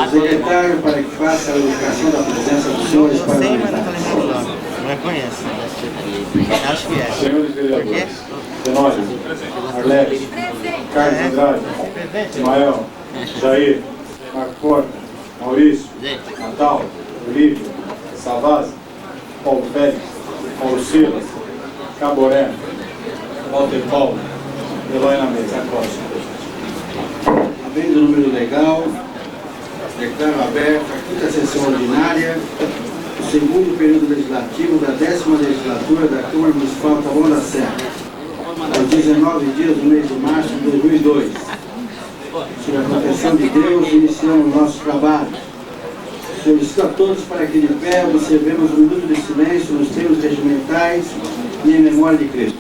Secretário, para que faça a educação da presença dos senhores parlamentares. Não conhece. Acho que é. Senhores vereadores, Tenório, Arlete, Carlos Andrade, Ismael, Jair, Marco Porta, Maurício, Natal, Olívio, Savazzi, Paulo Félix, Paulo Silas, Caboré, Walter Paulo, Eloy na mesa, Costa. Havendo o número legal, declaro aberta a 5ª sessão ordinária do segundo período legislativo da 10ª legislatura da Câmara Municipal de Taboão da Serra, aos 19 dias do mês de março de 2002. Sob a proteção de Deus, iniciamos nosso trabalho. Solicito a todos para que de pé observemos um minuto de silêncio nos termos regimentais e em memória de Cristo.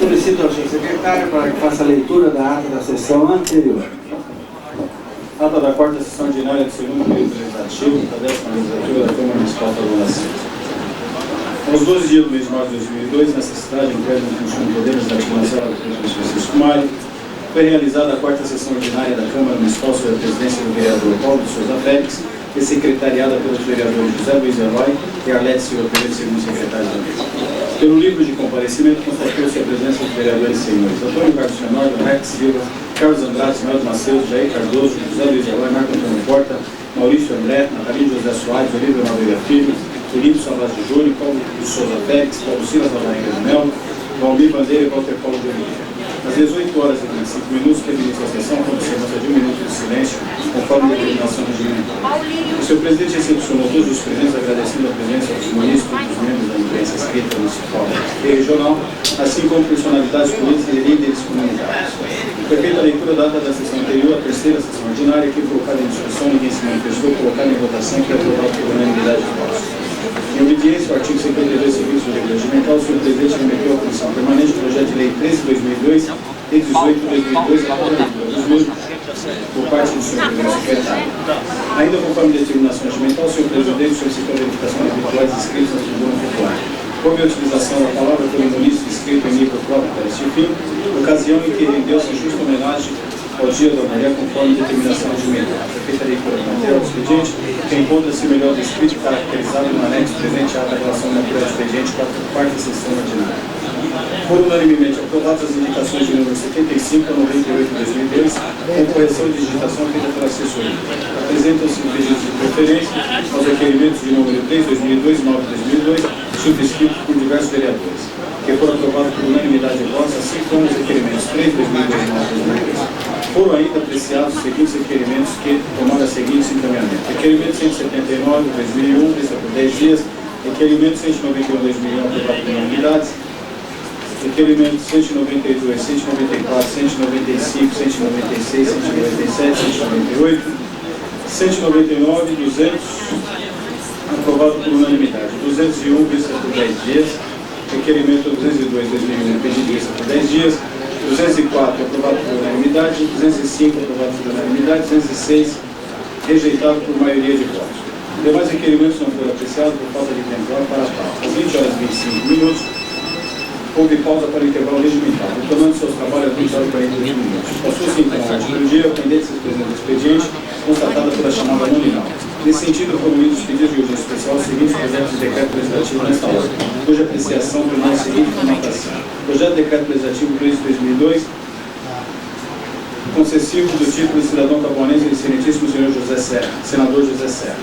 Solicito ao senhor secretário para que faça a leitura da ata da sessão anterior. Ata da 4ª sessão ordinária do segundo período legislativo da 10ª legislatura da Câmara Municipal de Taboão da Serra. Aos 12 dias do mês de março de 2002, na cidade em crédito no função de poderes da articulação do prefeito Francisco Mário, foi realizada a 4ª sessão ordinária da Câmara Municipal sob a presidência do vereador Paulo de Souza Félix e secretariada pelos vereadores José Luiz Eloy e Arlete Silva Pereira, segundo secretário da mesa. Pelo livro de comparecimento, constatou-se a presença dos vereadores senhores Antônio Carlos Fernando, Rex Silva, Carlos Andrade, Ismael Macedo, Jair Cardoso, José Luiz Eloy, Marco Antônio Porta, Maurício André, Natalino José Soares, Olívio Noveira Filho, Felipe Savazzi de Júnior, Paulo de Souza Félix, Paulo Silas Alvarenga de Melo, Valmir Bandeira e Walter Paulo de Oliveira. Às 18 horas e 25 minutos, teve início a sessão, com observância de 1 minuto de silêncio, conforme a determinação regimental. O senhor presidente recepcionou todos os presentes, agradecendo a presença dos munícipes e dos membros da imprensa escrita municipal e regional, assim como personalidades políticas e líderes comunitários. Foi feita a leitura da ata da sessão anterior, a 3ª sessão ordinária, que foi colocada em discussão, ninguém se manifestou, colocada em votação, que é aprovada por unanimidade de votos. Em obediência ao artigo 52 seguinte do Regimento Regimental, o senhor presidente remeteu à Comissão Permanente o projeto de lei 13/2002 e 18/2002 da leitura dos mesmos por parte do senhor presidente secretário. Ainda conforme determinação regimental, o senhor presidente solicitou a verificação de rituais inscritos na tribuna popular. Houve a utilização da palavra pelo munícipe inscrito em nível próprio para este fim, ocasião em que rendeu-se justa homenagem ao dia da mulher, conforme determinação regimental. Foi feita a leitura do material do expediente, que encontra-se melhor descrito e caracterizado no anexo presente à relação natural do expediente, 4ª sessão ordinária. Foram unanimemente aprovadas as indicações de número 75 a 98 de 2002, com correção de digitação feita pela assessoria. Apresentam-se pedidos de preferência aos requerimentos de número 3, 2002 e 9 de 2002, subscritos por diversos vereadores, que foram aprovados por unanimidade de votos, assim como os requerimentos 3, 2002 e 9 de 2002. Foram ainda apreciados os seguintes requerimentos que tomaram os seguintes encaminhamentos. Requerimento 179, 2001, vista por 10 dias. Requerimento 191, 2001, aprovado por unanimidades. Requerimento 192, 194, 195, 196, 197, 198, 199, 200, aprovado por unanimidade. 201, vista por 10 dias. Requerimento 202, 2001, pedido de vista por 10 dias. 204, aprovado por unanimidade. 205, aprovado por unanimidade. 206, rejeitado por maioria de votos. Demais requerimentos não foram apreciados por falta de tempo para tal. Às 20 horas e 25 minutos, houve pausa para o intervalo regimental, retomando seus trabalhos às 20 horas e 42 minutos. Passou-se então a arte do dia, pendência do presente expediente, constatada pela chamada nominal. Nesse sentido, foram unidos os pedidos de urgência especial os seguintes projetos de decreto legislativo nesta ordem, cuja apreciação tornou a seguinte formatação. Projeto de decreto legislativo 3/2002, concessivo do título de cidadão taboanense do excelentíssimo senhor José Serra, senador José Serra,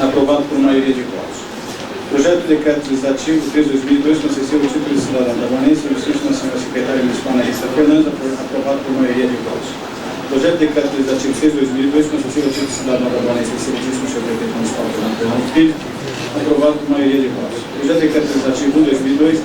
aprovado por maioria de votos. Projeto de decreto legislativo 3/2002, concessivo do título de cidadão taboanense do excelentíssimo senhor secretário municipal Analista Fernandes, aprovado por maioria de votos. Projeto de decreto legislativo 6/2002, concessivo ao título de cidadão taboanense do excelentíssimo senhor prefeito municipal Fernando Filho, Aprovado por maioria de votos. Projeto de decreto legislativo 1/2002,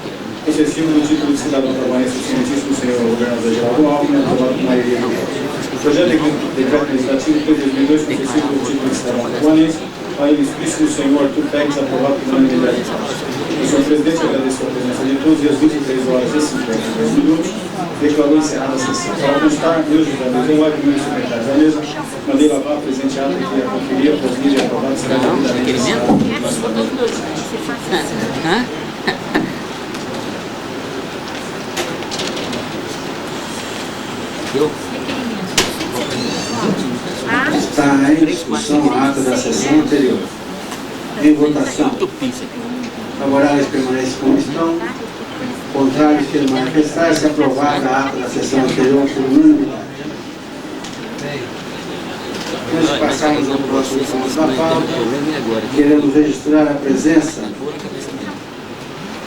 possessivo do título de cidadão paranaense do excelentíssimo senhor governador Geraldo Alckmin, aprovado por maioria de votos. Projeto de decreto legislativo 3/2002, possessivo do título de cidadão paranaense, ao ilustríssimo senhor Arthur Pérez, aprovado por unanimidade de votos. Senhor presidente, agradeço a presença de todos e às 23h52, declarou encerrada a sessão. Para constar, eu, José Luiz, eu, primeiro secretário da mesa, mandei lavar a presente ata que a conferia, posmir e aprovar a cidade Está em discussão a ata da sessão anterior. Em votação. Favoráveis permanecem como estão. Contrários que manifestar-se, aprovada a ata da sessão anterior por unanimidade. Antes de passarmos ao próximo ponto da pauta, queremos registrar a presença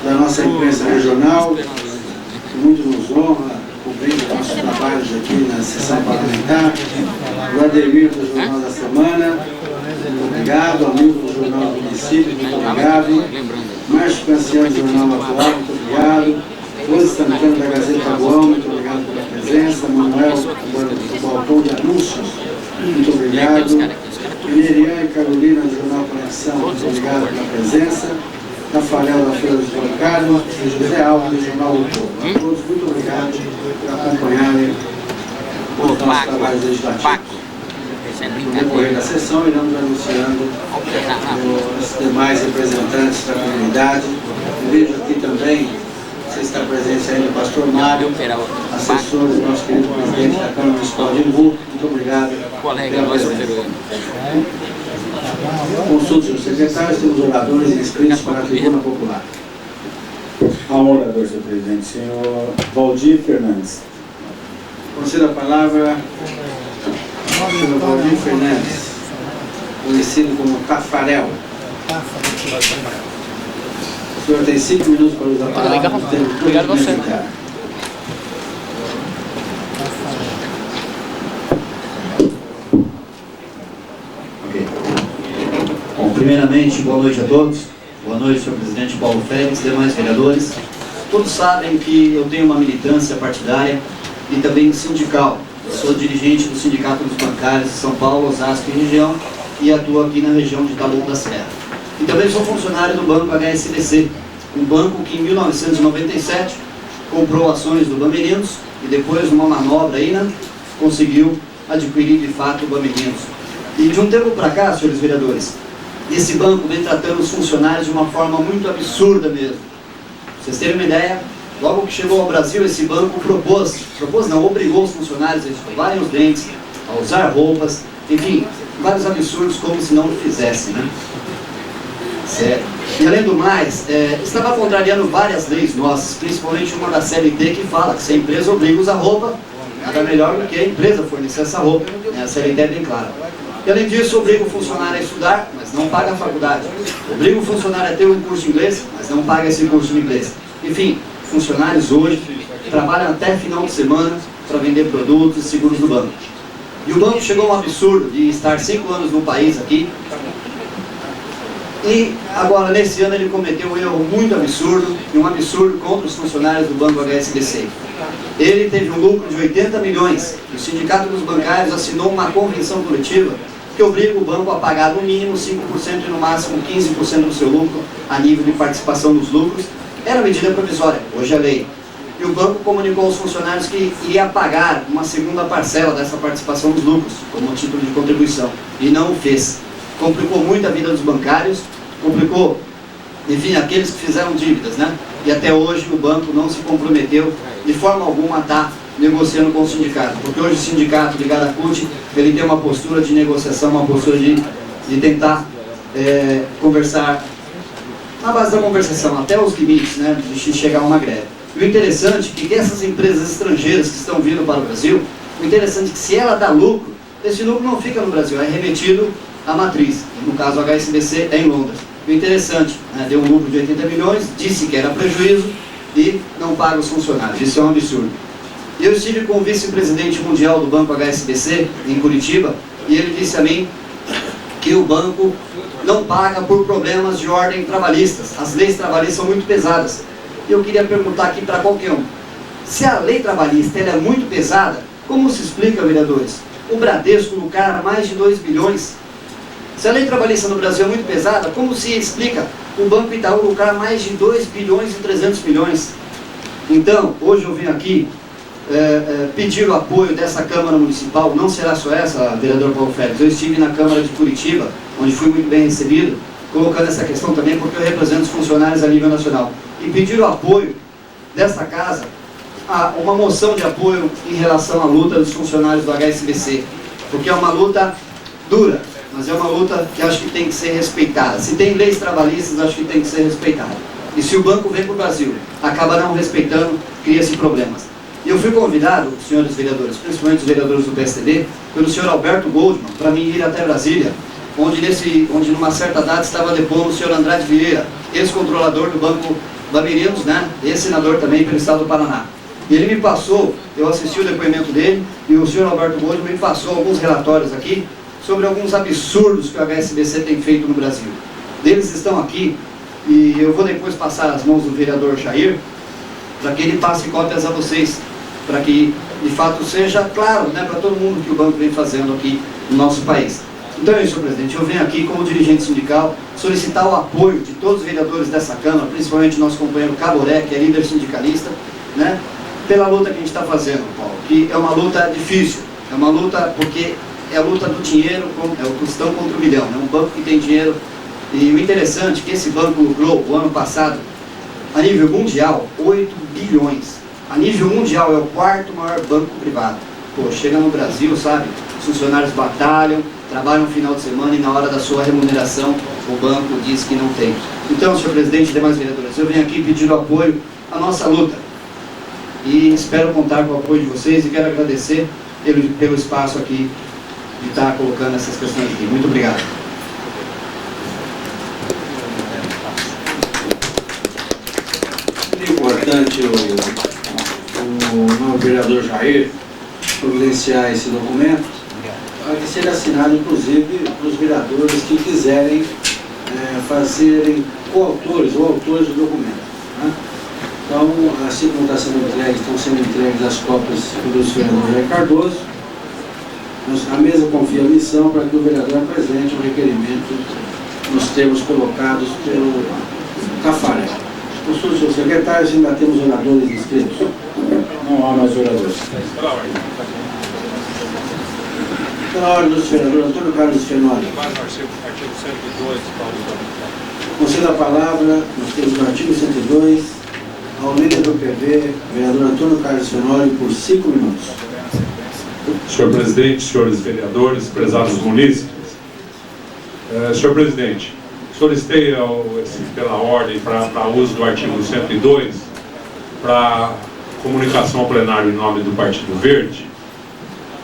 da nossa imprensa regional, que muito nos honra, cobrindo nossos trabalhos aqui na sessão parlamentar, o Ademir do Jornal da Semana, muito obrigado, amigo do Jornal do Município, muito obrigado, Márcio Canciano do Jornal Atual, muito obrigado, Rose Santana da Gazeta Atual, muito obrigado pela presença, Manuel do Balcão de Anúncios, muito obrigado, Miriam e Carolina do Jornal Conexão, muito obrigado pela presença, Rafael da Feira dos Bancários e José Alves do Jornal O Povo. A todos, muito obrigado por acompanharem os nossos trabalhos legislativos. No decorrer da sessão, iremos anunciando os demais representantes da comunidade. Vejo aqui também, você está presente aí, o pastor Mário, assessor do nosso querido presidente da Câmara Municipal de Imbu. Muito obrigado pela presença. Consulte os secretários, temos oradores inscritos para a tribuna popular. Há um orador, senhor presidente, senhor Valdir Fernandes. Conceda a palavra ao senhor Valdir Fernandes, conhecido como Tafarel. O senhor tem 5 minutos para usar a palavra. Legal. Obrigado a você. Bom, primeiramente, boa noite a todos. Boa noite, senhor presidente Paulo Félix, demais vereadores. Todos sabem que eu tenho uma militância partidária e também sindical. Eu sou dirigente do Sindicato dos Bancários de São Paulo, Osasco e região e atuo aqui na região de Taboão da Serra. E também sou funcionário do Banco HSBC, um banco que em 1997 comprou ações do Bamerinos e depois, numa manobra aí, conseguiu adquirir de fato o Bamerinos. E de um tempo para cá, senhores vereadores, esse banco vem tratando os funcionários de uma forma muito absurda mesmo. Pra vocês terem uma ideia, logo que chegou ao Brasil, esse banco obrigou os funcionários a escovarem os dentes, a usar roupas, enfim, vários absurdos como se não o fizessem, né? Certo. E além do mais, estava contrariando várias leis nossas, principalmente uma da CLT que fala que se a empresa obriga a usar roupa, nada melhor do que a empresa fornecer essa roupa, né? A CLT é bem clara. E além disso, obriga o funcionário a estudar, mas não paga a faculdade. Obriga o funcionário a ter um curso de inglês, mas não paga esse curso de inglês. Enfim, funcionários hoje trabalham até final de semana para vender produtos e seguros do banco. E o banco chegou a um absurdo de estar 5 anos no país aqui. E agora, nesse ano, ele cometeu um erro muito absurdo, e um absurdo contra os funcionários do Banco HSBC. Ele teve um lucro de 80 milhões. O Sindicato dos Bancários assinou uma convenção coletiva que obriga o banco a pagar no mínimo 5% e no máximo 15% do seu lucro a nível de participação nos lucros. Era medida provisória, hoje é lei. E o banco comunicou aos funcionários que iria pagar uma segunda parcela dessa participação nos lucros, como título de contribuição, e não o fez. Complicou muito a vida dos bancários, complicou, enfim, aqueles que fizeram dívidas, né? E até hoje o banco não se comprometeu de forma alguma a estar negociando com o sindicato, porque hoje o sindicato ligado à CUT, ele tem uma postura de negociação, uma postura de tentar conversar, na base da conversação, até os limites, né, de chegar a uma greve. E o interessante é que essas empresas estrangeiras que estão vindo para o Brasil, o interessante é que se ela dá lucro, esse lucro não fica no Brasil, é remetido à matriz, no caso a HSBC é em Londres. O interessante, né, deu um lucro de 80 milhões, disse que era prejuízo e não paga os funcionários, isso é um absurdo. Eu estive com o vice-presidente mundial do Banco HSBC, em Curitiba, e ele disse a mim que o banco não paga por problemas de ordem trabalhistas. As leis trabalhistas são muito pesadas. Eu queria perguntar aqui para qualquer um, se a lei trabalhista ela é muito pesada, como se explica, vereadores, o Bradesco lucrar mais de 2 bilhões? Se a lei trabalhista no Brasil é muito pesada, como se explica o Banco Itaú lucrar mais de 2 bilhões e 300 milhões? Então, hoje eu venho aqui pedir o apoio dessa Câmara Municipal. Não será só essa, vereador Paulo Félix. Eu estive na Câmara de Curitiba, onde fui muito bem recebido, colocando essa questão também porque eu represento os funcionários a nível nacional. E pedir o apoio dessa casa a uma moção de apoio em relação à luta dos funcionários do HSBC, porque é uma luta dura, mas é uma luta que acho que tem que ser respeitada. Se tem leis trabalhistas, acho que tem que ser respeitada. E se o banco vem para o Brasil, acaba não respeitando, cria-se problemas. E eu fui convidado, senhores vereadores, principalmente os vereadores do PSDB, pelo senhor Alberto Goldman, para mim ir até Brasília, onde numa certa data estava depondo o senhor Andrade Vieira, ex-controlador do Banco Labirinos, né, ex-senador também pelo estado do Paraná. E ele me passou, eu assisti o depoimento dele, e o senhor Alberto Goldman me passou alguns relatórios aqui sobre alguns absurdos que o HSBC tem feito no Brasil. Eles estão aqui, e eu vou depois passar as mãos do vereador Jair, para que ele passe cópias a vocês, para que de fato seja claro, né, para todo mundo que o banco vem fazendo aqui no nosso país. Então é isso, senhor presidente, eu venho aqui como dirigente sindical solicitar o apoio de todos os vereadores dessa Câmara, principalmente nosso companheiro Caboré, que é líder sindicalista, né, pela luta que a gente está fazendo, Paulo, que é uma luta difícil, é uma luta porque é a luta do dinheiro, é o tostão contra o milhão, é um banco que tem dinheiro, e o interessante é que esse banco lucrou o ano passado, a nível mundial, 8 bilhões. A nível mundial é o 4º maior banco privado. Pô, chega no Brasil, sabe? Os funcionários batalham, trabalham no final de semana e na hora da sua remuneração o banco diz que não tem. Então, senhor presidente e demais vereadores, eu venho aqui pedir o apoio à nossa luta. E espero contar com o apoio de vocês e quero agradecer pelo espaço aqui de estar colocando essas questões aqui. Muito obrigado. É importante o vereador Jair providenciar esse documento para que seja assinado, inclusive, para os vereadores que quiserem fazerem coautores ou autores do documento, né? Então, assim como está sendo entregue, estão sendo entregues as cópias pelo vereador Jair Cardoso, a mesa confia a missão para que o vereador apresente o requerimento nos termos colocados pelo Tafarel. Senhor secretário, ainda temos oradores inscritos? Não há mais oradores. Então, a ordem do vereador Antônio Carlos Fenoli. Artigo 102, Concedo a palavra, nós temos o artigo 102, ao líder do PV, vereador Antônio Carlos Fenoli, por 5 minutos. Senhor presidente, senhores vereadores, prezados munícipes. Senhor presidente, solicitei pela ordem para uso do artigo 102 para comunicação ao plenário em nome do Partido Verde,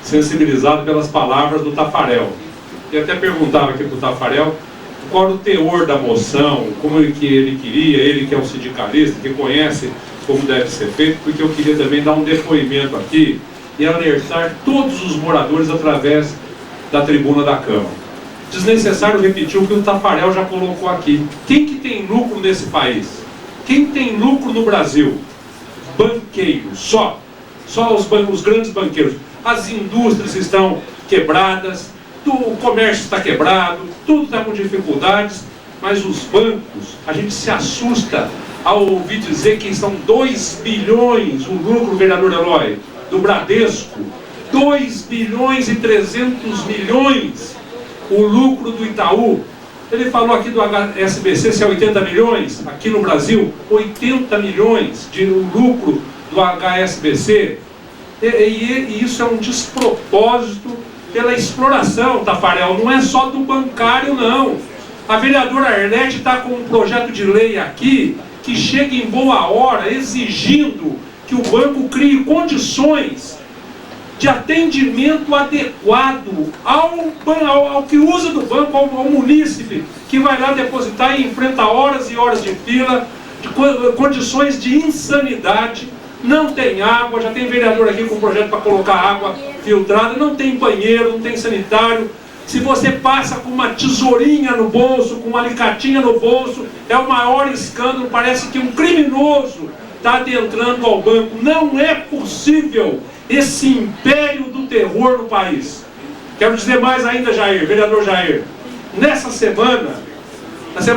sensibilizado pelas palavras do Tafarel. E até perguntava aqui para o Tafarel qual o teor da moção, como que ele queria, ele que é um sindicalista, que conhece como deve ser feito, porque eu queria também dar um depoimento aqui e alertar todos os moradores através da tribuna da Câmara. Desnecessário repetir o que o Tafarel já colocou aqui. Quem que tem lucro nesse país? Quem tem lucro no Brasil? Banqueiros, só os grandes banqueiros. As indústrias estão quebradas, o comércio está quebrado, tudo está com dificuldades, mas os bancos, a gente se assusta ao ouvir dizer que são 2 bilhões o lucro, vereador Eloy, do Bradesco, 2 bilhões e 300 milhões o lucro do Itaú. Ele falou aqui do HSBC, se é 80 milhões, aqui no Brasil, 80 milhões de lucro do HSBC, e isso é um despropósito pela exploração, Tafarel, não é só do bancário, não. A vereadora Arlete está com um projeto de lei aqui, que chega em boa hora, exigindo que o banco crie condições de atendimento adequado ao que usa do banco, ao munícipe, que vai lá depositar e enfrenta horas e horas de fila, de condições de insanidade. Não tem água, já tem vereador aqui com projeto para colocar água filtrada, não tem banheiro, não tem sanitário. Se você passa com uma tesourinha no bolso, com uma alicatinha no bolso, é o maior escândalo. Parece que um criminoso está adentrando ao banco. Não é possível esse império do terror no país. Quero dizer mais ainda, Jair, vereador Jair. Nessa semana,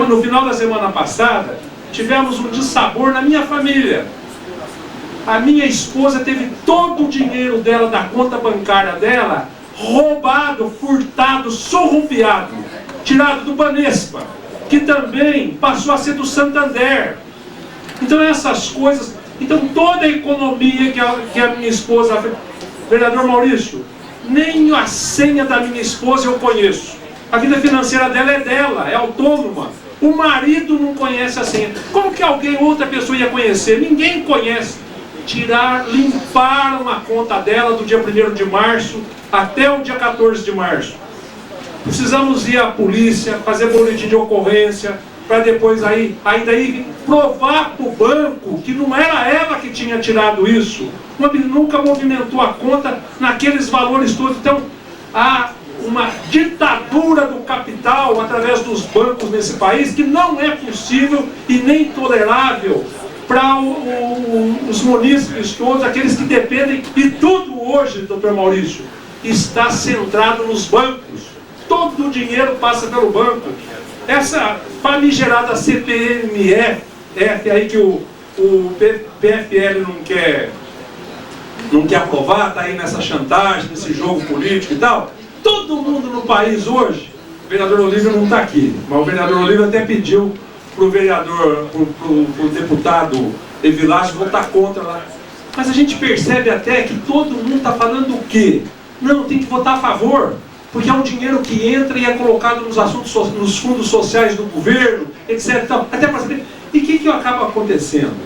no final da semana passada, tivemos um dissabor na minha família. A minha esposa teve todo o dinheiro dela, da conta bancária dela, roubado, furtado, surrupiado, tirado do Banespa, que também passou a ser do Santander. Então essas coisas, então toda a economia que a minha esposa, vereador Maurício, nem a senha da minha esposa eu conheço. A vida financeira dela, é autônoma. O marido não conhece a senha. Como que outra pessoa ia conhecer? Ninguém conhece. Limparam a conta dela do dia 1º de março até o dia 14 de março. Precisamos ir à polícia, fazer boletim de ocorrência, para depois ainda provar para o banco que não era ela que tinha tirado isso. Nunca movimentou a conta naqueles valores todos. Então, há uma ditadura do capital através dos bancos nesse país que não é possível e nem tolerável para os munícipes todos, aqueles que dependem, e tudo hoje, doutor Maurício, está centrado nos bancos. Todo o dinheiro passa pelo banco. Essa famigerada CPMF aí que o PFL não quer aprovar, está aí nessa chantagem, nesse jogo político e tal. Todo mundo no país hoje, o vereador Olívio não está aqui, mas o vereador Olívio até pediu para o deputado Evilásio votar contra lá. Mas a gente percebe até que todo mundo está falando o quê? Não, tem que votar a favor, porque é um dinheiro que entra e é colocado nos fundos sociais do governo, etc. Até para saber. E o que acaba acontecendo?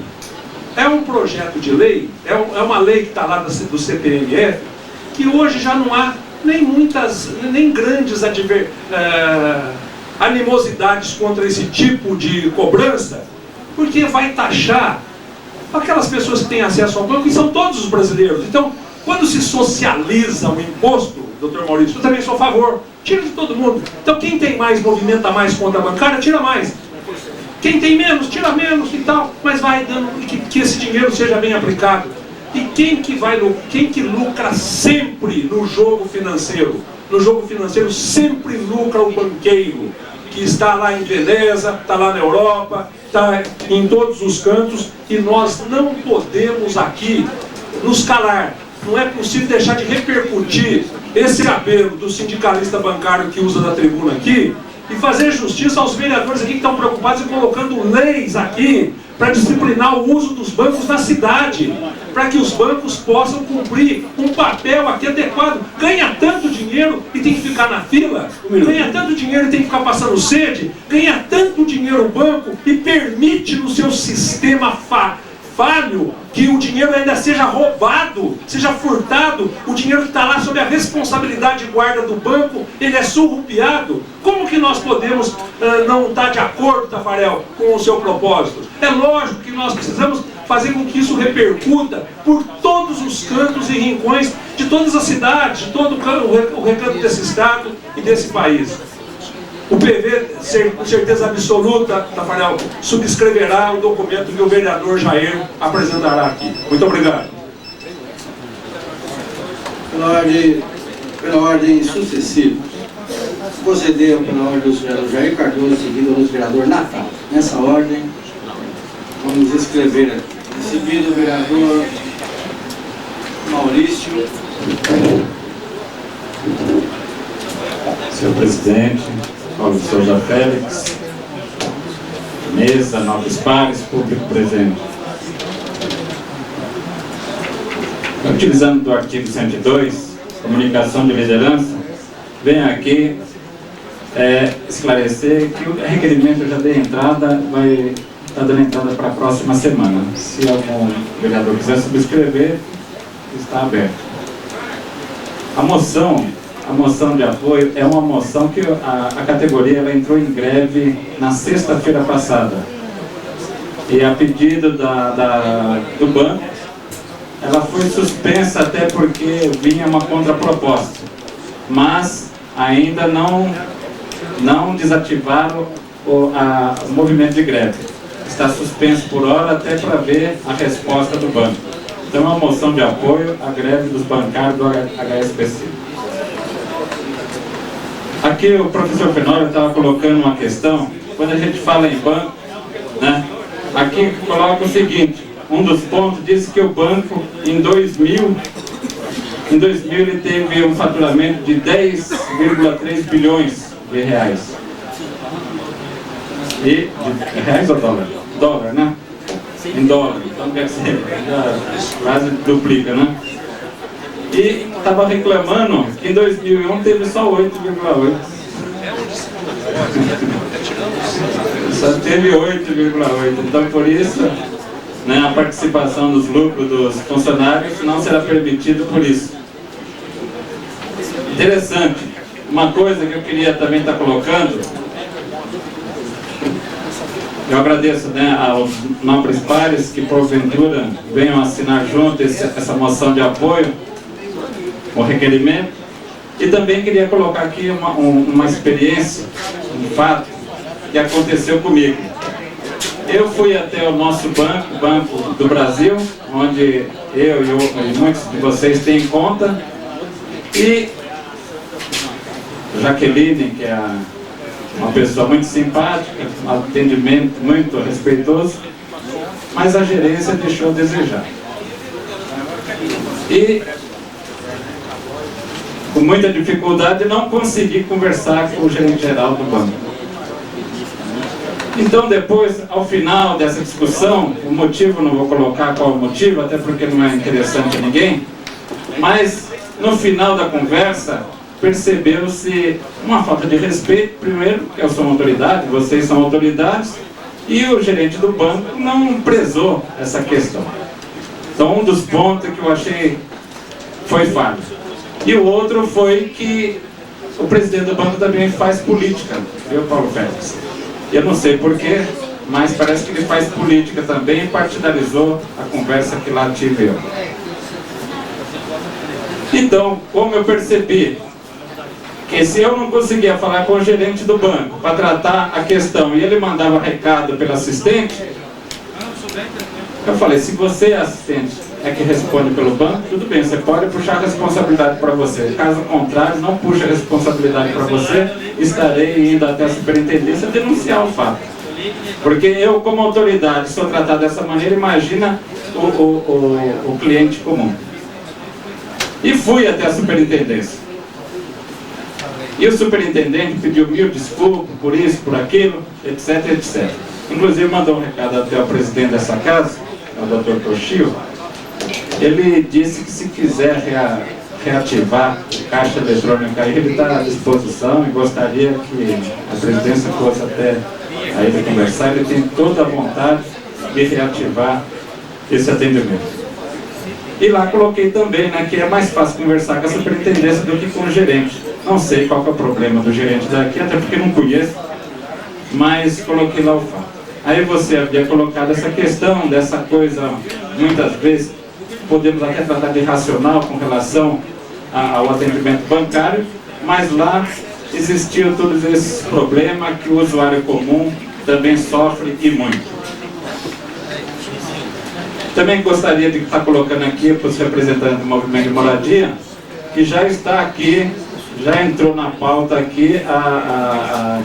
É um projeto de lei, é uma lei que está lá do CPMF, que hoje já não há nem grandes animosidades contra esse tipo de cobrança, porque vai taxar aquelas pessoas que têm acesso ao banco, e são todos os brasileiros. Então, quando se socializa o imposto, doutor Maurício, eu também sou a favor, tira de todo mundo. Então, quem tem mais, movimenta mais conta bancária, tira mais. Quem tem menos, tira menos e tal, mas vai dando que esse dinheiro seja bem aplicado. E quem que lucra sempre no jogo financeiro? No jogo financeiro sempre lucra o banqueiro, que está lá em Veneza, está lá na Europa, está em todos os cantos, e nós não podemos aqui nos calar. Não é possível deixar de repercutir esse apelo do sindicalista bancário que usa da tribuna aqui, e fazer justiça aos vereadores aqui que estão preocupados e colocando leis aqui para disciplinar o uso dos bancos na cidade, para que os bancos possam cumprir um papel aqui adequado. Ganha tanto dinheiro e tem que ficar na fila, ganha tanto dinheiro e tem que ficar passando sede, ganha tanto dinheiro o banco e permite no seu sistema falho que o dinheiro ainda seja roubado, seja furtado. O dinheiro que está lá sob a responsabilidade de guarda do banco, ele é surrupiado. Como que nós podemos não estar de acordo, Tafarel, com o seu propósito? É lógico que nós precisamos fazer com que isso repercuta por todos os cantos e rincões de todas as cidades, de todo o recanto desse estado e desse país. O PV, com certeza absoluta, Tafarel, subscreverá o documento que o vereador Jair apresentará aqui. Muito obrigado. Pela ordem sucessiva, procedeu pela ordem do vereador Jair Cardoso, seguido do vereador Natal. Nessa ordem, vamos escrever aqui. Seguido o vereador Maurício. Senhor presidente, Paulo Souza Félix, mesa, nobres pares, público presente. Utilizando do artigo 102, comunicação de liderança, venho aqui esclarecer que o requerimento já dei entrada, vai estar dando entrada para a próxima semana. Se algum vereador quiser subscrever, está aberto. A moção de apoio é uma moção que a categoria ela entrou em greve na sexta-feira passada. E a pedido do banco, ela foi suspensa até porque vinha uma contraproposta. Mas ainda não desativaram o movimento de greve. Está suspenso por hora até para ver a resposta do banco. Então, é uma moção de apoio à greve dos bancários do HSBC. Aqui o professor Fenório estava colocando uma questão, quando a gente fala em banco, né, aqui coloca o seguinte, um dos pontos diz que o banco em 2000 ele teve um faturamento de 10,3 bilhões de reais. E, de reais ou dólar? Dólar, né? Em dólar, então quer dizer, quase duplica, né? E estava reclamando que em 2001 teve só 8,8. Só teve 8,8. Então, por isso, né, a participação dos lucros dos funcionários não será permitido por isso. Interessante. Uma coisa que eu queria também estar colocando, eu agradeço, né, aos nobres pares que porventura venham assinar junto essa moção de apoio, o requerimento, e também queria colocar aqui uma experiência, um fato que aconteceu comigo. Eu fui até o nosso banco, o Banco do Brasil, onde eu e muitos de vocês têm conta, e Jaqueline, que é uma pessoa muito simpática, um atendimento muito respeitoso, mas a gerência deixou a desejar. E, com muita dificuldade, não consegui conversar com o gerente geral do banco. Então, depois, ao final dessa discussão, o motivo, não vou colocar qual o motivo, até porque não é interessante a ninguém, mas no final da conversa, percebeu-se uma falta de respeito. Primeiro, que eu sou uma autoridade, vocês são autoridades, e o gerente do banco não prezou essa questão. Então, um dos pontos que eu achei foi falho. E o outro foi que o presidente do banco também faz política, viu, Paulo Félix? Eu não sei porquê, mas parece que ele faz política também e partidarizou a conversa que lá tive eu. Então, como eu percebi que se eu não conseguia falar com o gerente do banco para tratar a questão e ele mandava recado pelo assistente, eu falei, se você é assistente, é que responde pelo banco, tudo bem, você pode puxar a responsabilidade para você. Caso contrário, não puxe a responsabilidade para você, estarei indo até a superintendência denunciar o fato. Porque eu, como autoridade, sou tratado dessa maneira, imagina o cliente comum. E fui até a superintendência. E o superintendente pediu 1000 desculpas por isso, por aquilo, etc, etc. Inclusive mandou um recado até o presidente dessa casa, o Dr. Toshio. Ele disse que se quiser reativar o caixa eletrônico aí, ele está à disposição e gostaria que a presidência fosse até aí para conversar. Ele tem toda a vontade de reativar esse atendimento. E lá coloquei também, né, que é mais fácil conversar com a superintendência do que com o gerente. Não sei qual que é o problema do gerente daqui, até porque não conheço, mas coloquei lá o fato. Aí você havia colocado essa questão dessa coisa, muitas vezes podemos até tratar de irracional com relação ao atendimento bancário, mas lá existiu todos esses problemas que o usuário comum também sofre e muito. Também gostaria de estar colocando aqui para os representantes do movimento de moradia, que já está aqui, já entrou na pauta aqui a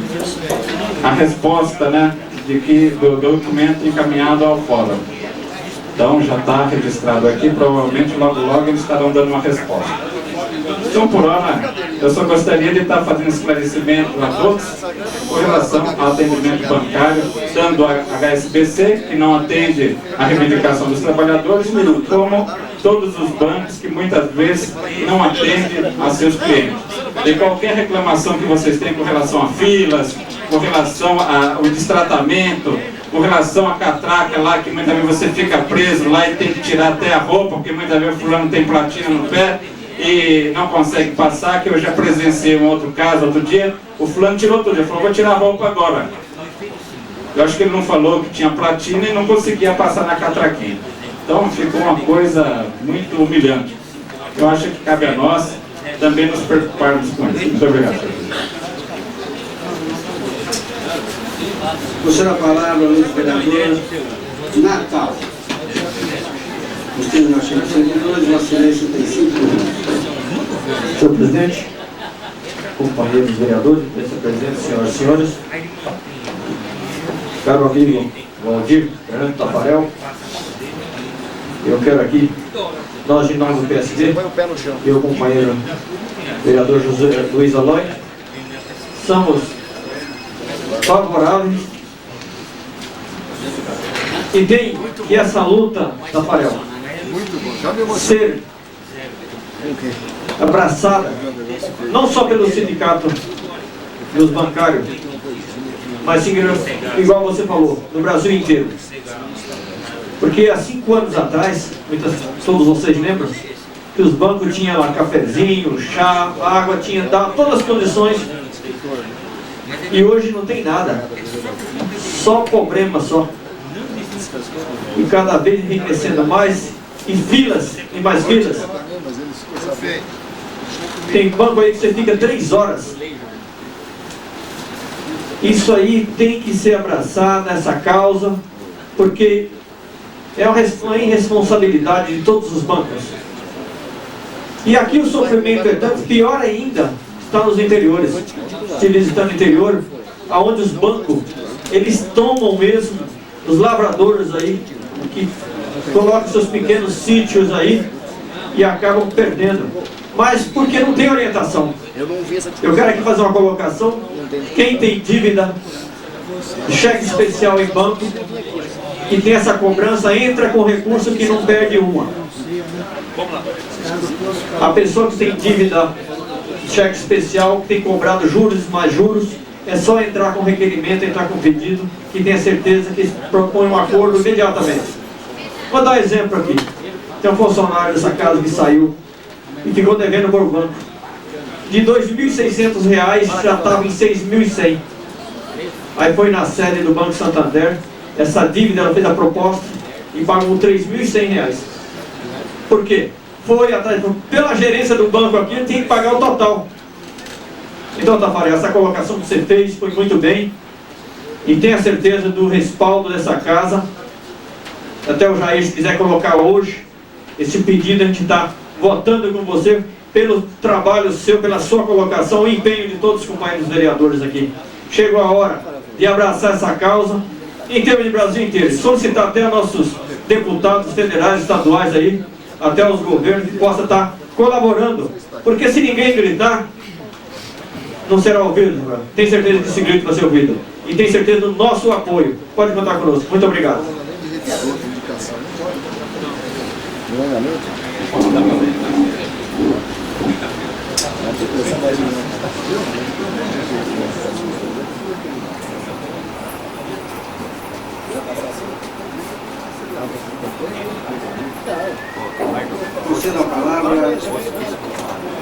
resposta, né, do documento encaminhado ao fórum. Então já está registrado aqui, provavelmente logo eles estarão dando uma resposta. Então, por hora, eu só gostaria de estar fazendo esclarecimento a todos com relação ao atendimento bancário, tanto a HSBC, que não atende a reivindicação dos trabalhadores, como todos os bancos que muitas vezes não atendem a seus clientes. E qualquer reclamação que vocês têm com relação a filas, com relação ao destratamento, com relação à catraca lá, que muitas vezes você fica preso lá e tem que tirar até a roupa, porque muitas vezes o fulano tem platina no pé e não consegue passar, que eu já presenciei um outro caso outro dia, o fulano tirou tudo, ele falou, vou tirar a roupa agora. Eu acho que ele não falou que tinha platina e não conseguia passar na catraquinha. Então ficou uma coisa muito humilhante. Eu acho que cabe a nós também nos preocuparmos com isso. Muito obrigado, senhor presidente. Com a senhora a palavra, Luiz Vereador Natal. Os termos do artigo 102, Vossa Excelência tem 5 minutos. Senhor presidente, companheiros vereadores, vice-presidente, senhoras e senhores, caro amigo Valdir Fernando Tafarel, eu quero aqui, nós em nome do PSD, e o companheiro vereador José Luiz Aloy, somos favoráveis e tem que essa luta, Tafarel, ser abraçada não só pelo sindicato dos bancários, mas sim, igual você falou, no Brasil inteiro. Porque há 5 anos atrás, todos vocês lembram, que os bancos tinham lá cafezinho, chá, água, tinha todas as condições, e hoje não tem nada, só problema só. E cada vez vem crescendo mais, e filas, e mais filas. Tem banco aí que você fica 3 horas. Isso aí tem que ser abraçado, essa causa, porque é uma irresponsabilidade de todos os bancos. E aqui o sofrimento é tanto, pior ainda, está nos interiores. Se visitando o interior, onde os bancos, eles tomam mesmo os lavradores aí, que colocam seus pequenos sítios aí e acabam perdendo. Mas porque não tem orientação. Eu quero aqui fazer uma colocação. Quem tem dívida, cheque especial em banco, e tem essa cobrança, entra com recurso que não perde uma. A pessoa que tem dívida, cheque especial, que tem cobrado juros e mais juros, é só entrar com requerimento, entrar com pedido, que tenha certeza que propõe um acordo imediatamente. Vou dar um exemplo aqui. Tem um funcionário dessa casa que saiu e ficou devendo por banco. De R$ 2.600 já estava em 6.100. Aí foi na sede do Banco Santander, essa dívida ela fez a proposta e pagou R$ 3.100. Por quê? Foi atrás, pela gerência do banco aqui, ele tem que pagar o total. Então, Tafarel, essa colocação que você fez foi muito bem, e tenha certeza do respaldo dessa casa. Até o Jair, se quiser colocar hoje esse pedido, a gente está votando com você pelo trabalho seu, pela sua colocação, o empenho de todos os companheiros vereadores aqui. Chegou a hora de abraçar essa causa em termos de Brasil inteiro, solicitar até nossos deputados federais, estaduais aí, até os governos, que possam estar colaborando, porque se ninguém gritar, não será ouvido. Tem certeza que esse grito vai ser ouvido, e tem certeza do nosso apoio. Pode contar conosco. Muito obrigado. Conceda a palavra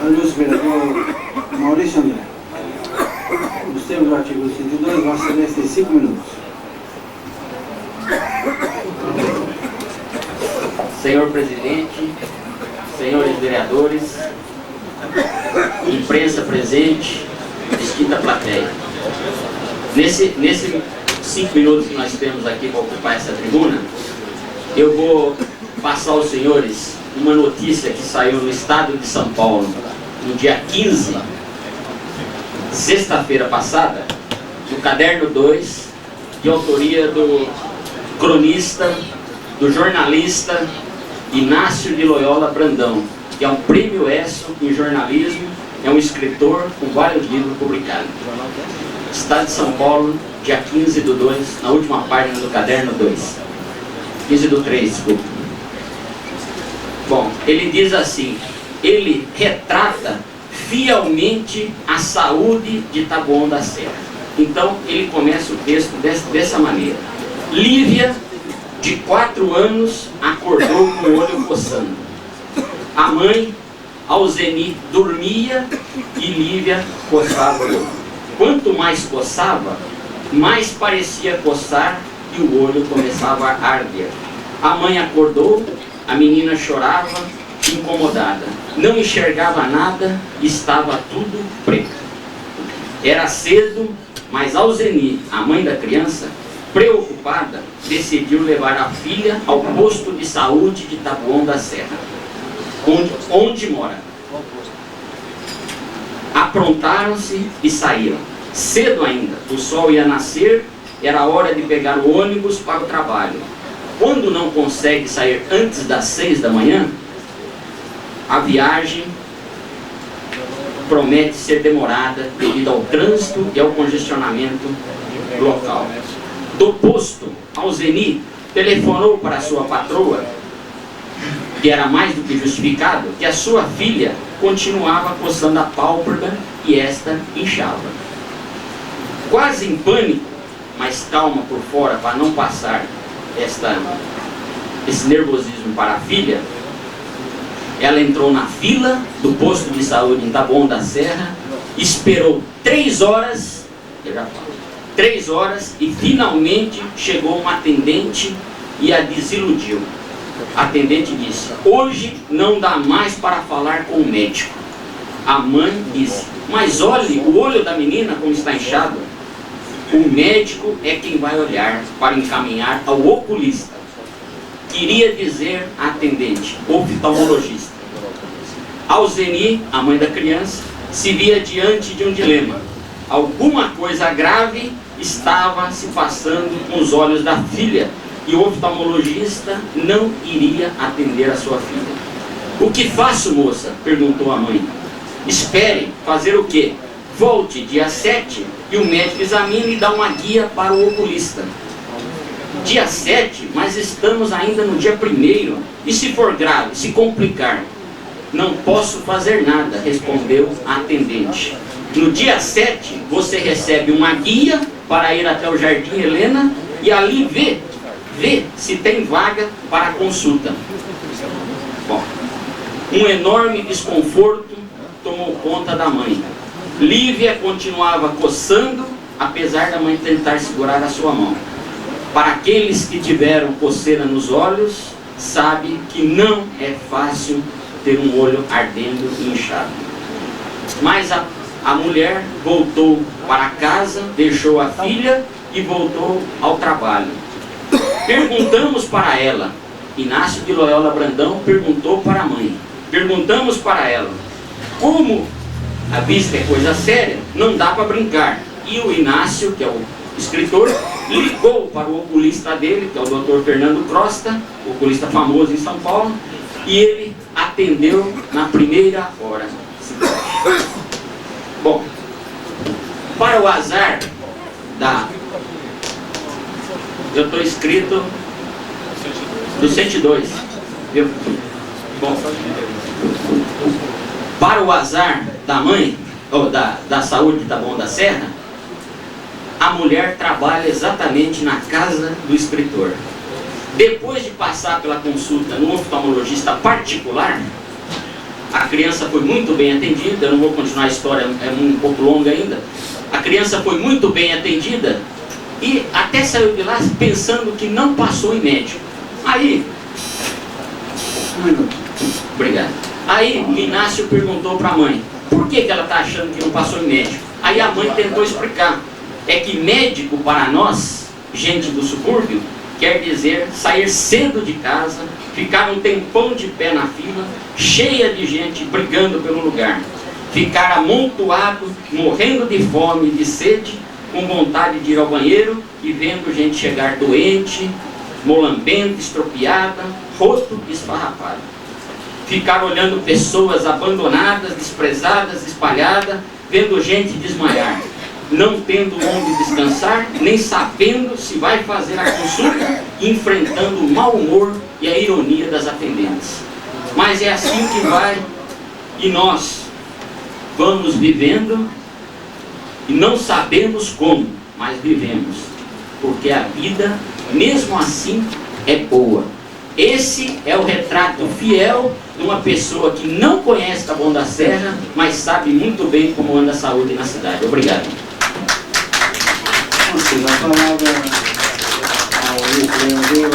ao ilustre vereador Maurício André. Nos termos do artigo 102, Vossa Excelência tem 5 minutos. Senhor presidente, senhores vereadores, imprensa presente, distinta plateia. Nesses 5 minutos que nós temos aqui para ocupar essa tribuna, eu vou passar aos senhores uma notícia que saiu no estado de São Paulo, no dia 15, sexta-feira passada, no Caderno 2, de autoria do cronista, do jornalista Inácio de Loyola Brandão, que é um prêmio ESSO em jornalismo, é um escritor com vários livros publicados. Estado de São Paulo, dia 15/2, na última página do Caderno 2. 15/3, desculpa. Bom, ele diz assim, ele retrata fielmente a saúde de Taboão da Serra. Então, ele começa o texto dessa maneira. Lívia, de 4 anos, acordou com o olho coçando. A mãe, Alzeni, dormia e Lívia coçava o olho. Quanto mais coçava, mais parecia coçar e o olho começava a arder. A mãe acordou, a menina chorava, incomodada. não enxergava nada, estava tudo preto. Era cedo, mas Alzeni, a mãe da criança, preocupada, decidiu levar a filha ao posto de saúde de Taboão da Serra, onde mora. Aprontaram-se e saíram. Cedo ainda, o sol ia nascer, era hora de pegar o ônibus para o trabalho. Quando não consegue sair antes das 6 da manhã, a viagem promete ser demorada devido ao trânsito e ao congestionamento local. Do posto, Alzeni telefonou para sua patroa, que era mais do que justificado, que a sua filha continuava coçando a pálpebra e esta inchava. Quase em pânico, mas calma por fora para não passar esse nervosismo para a filha, ela entrou na fila do posto de saúde em Taboão da Serra, esperou 3 horas, 3 horas, e finalmente chegou uma atendente e a desiludiu. A atendente disse: hoje não dá mais para falar com o médico. A mãe disse: mas olhe o olho da menina como está inchado. O médico é quem vai olhar para encaminhar ao oculista. Queria dizer a atendente, oftalmologista. Alzeni, a mãe da criança, se via diante de um dilema. Alguma coisa grave estava se passando com os olhos da filha e o oftalmologista não iria atender a sua filha. O que faço, moça? Perguntou a mãe. Espere, fazer o quê? Volte dia 7 e o médico examine e dá uma guia para o oculista. Dia 7, mas estamos ainda no dia 1º. E se for grave, se complicar? Não posso fazer nada, respondeu a atendente. No dia 7, você recebe uma guia para ir até o Jardim Helena e ali vê se tem vaga para a consulta. Bom, um enorme desconforto tomou conta da mãe. Lívia continuava coçando, apesar da mãe tentar segurar a sua mão. Para aqueles que tiveram coceira nos olhos, sabe que não é fácil ter um olho ardendo e inchado. Mas a mulher voltou para casa, deixou a filha e voltou ao trabalho. Perguntamos para ela, Inácio de Loyola Brandão perguntou para a mãe, perguntamos para ela, como a vista é coisa séria, não dá para brincar. E o Inácio, que é o escritor, ligou para o oculista dele, que é o Dr. Fernando Crosta, oculista famoso em São Paulo, e ele atendeu na primeira hora. Bom, para o azar da... Eu estou inscrito do 102. Viu? Bom, para o azar da mãe, ou da saúde de Taboão da Serra, a mulher trabalha exatamente na casa do escritor. Depois de passar pela consulta no oftalmologista particular, a criança foi muito bem atendida. Eu não vou continuar a história, é um pouco longa ainda. A criança foi muito bem atendida e até saiu de lá pensando que não passou em médico. Aí, obrigado. Aí Inácio perguntou para a mãe, por que ela está achando que não passou em médico? Aí a mãe tentou explicar. É que médico para nós, gente do subúrbio, quer dizer sair cedo de casa, ficar um tempão de pé na fila, cheia de gente brigando pelo lugar, ficar amontoado, morrendo de fome e de sede, com vontade de ir ao banheiro e vendo gente chegar doente, molambenta, estropiada, rosto esfarrapado. Ficar olhando pessoas abandonadas, desprezadas, espalhadas, vendo gente desmaiar, não tendo onde descansar, nem sabendo se vai fazer a consulta, enfrentando o mau humor e a ironia das atendentes. Mas é assim que vai, e nós vamos vivendo, e não sabemos como, mas vivemos, porque a vida, mesmo assim, é boa. Esse é o retrato fiel de uma pessoa que não conhece Taboão da Serra, mas sabe muito bem como anda a saúde na cidade. Obrigado. A palavra ao vereador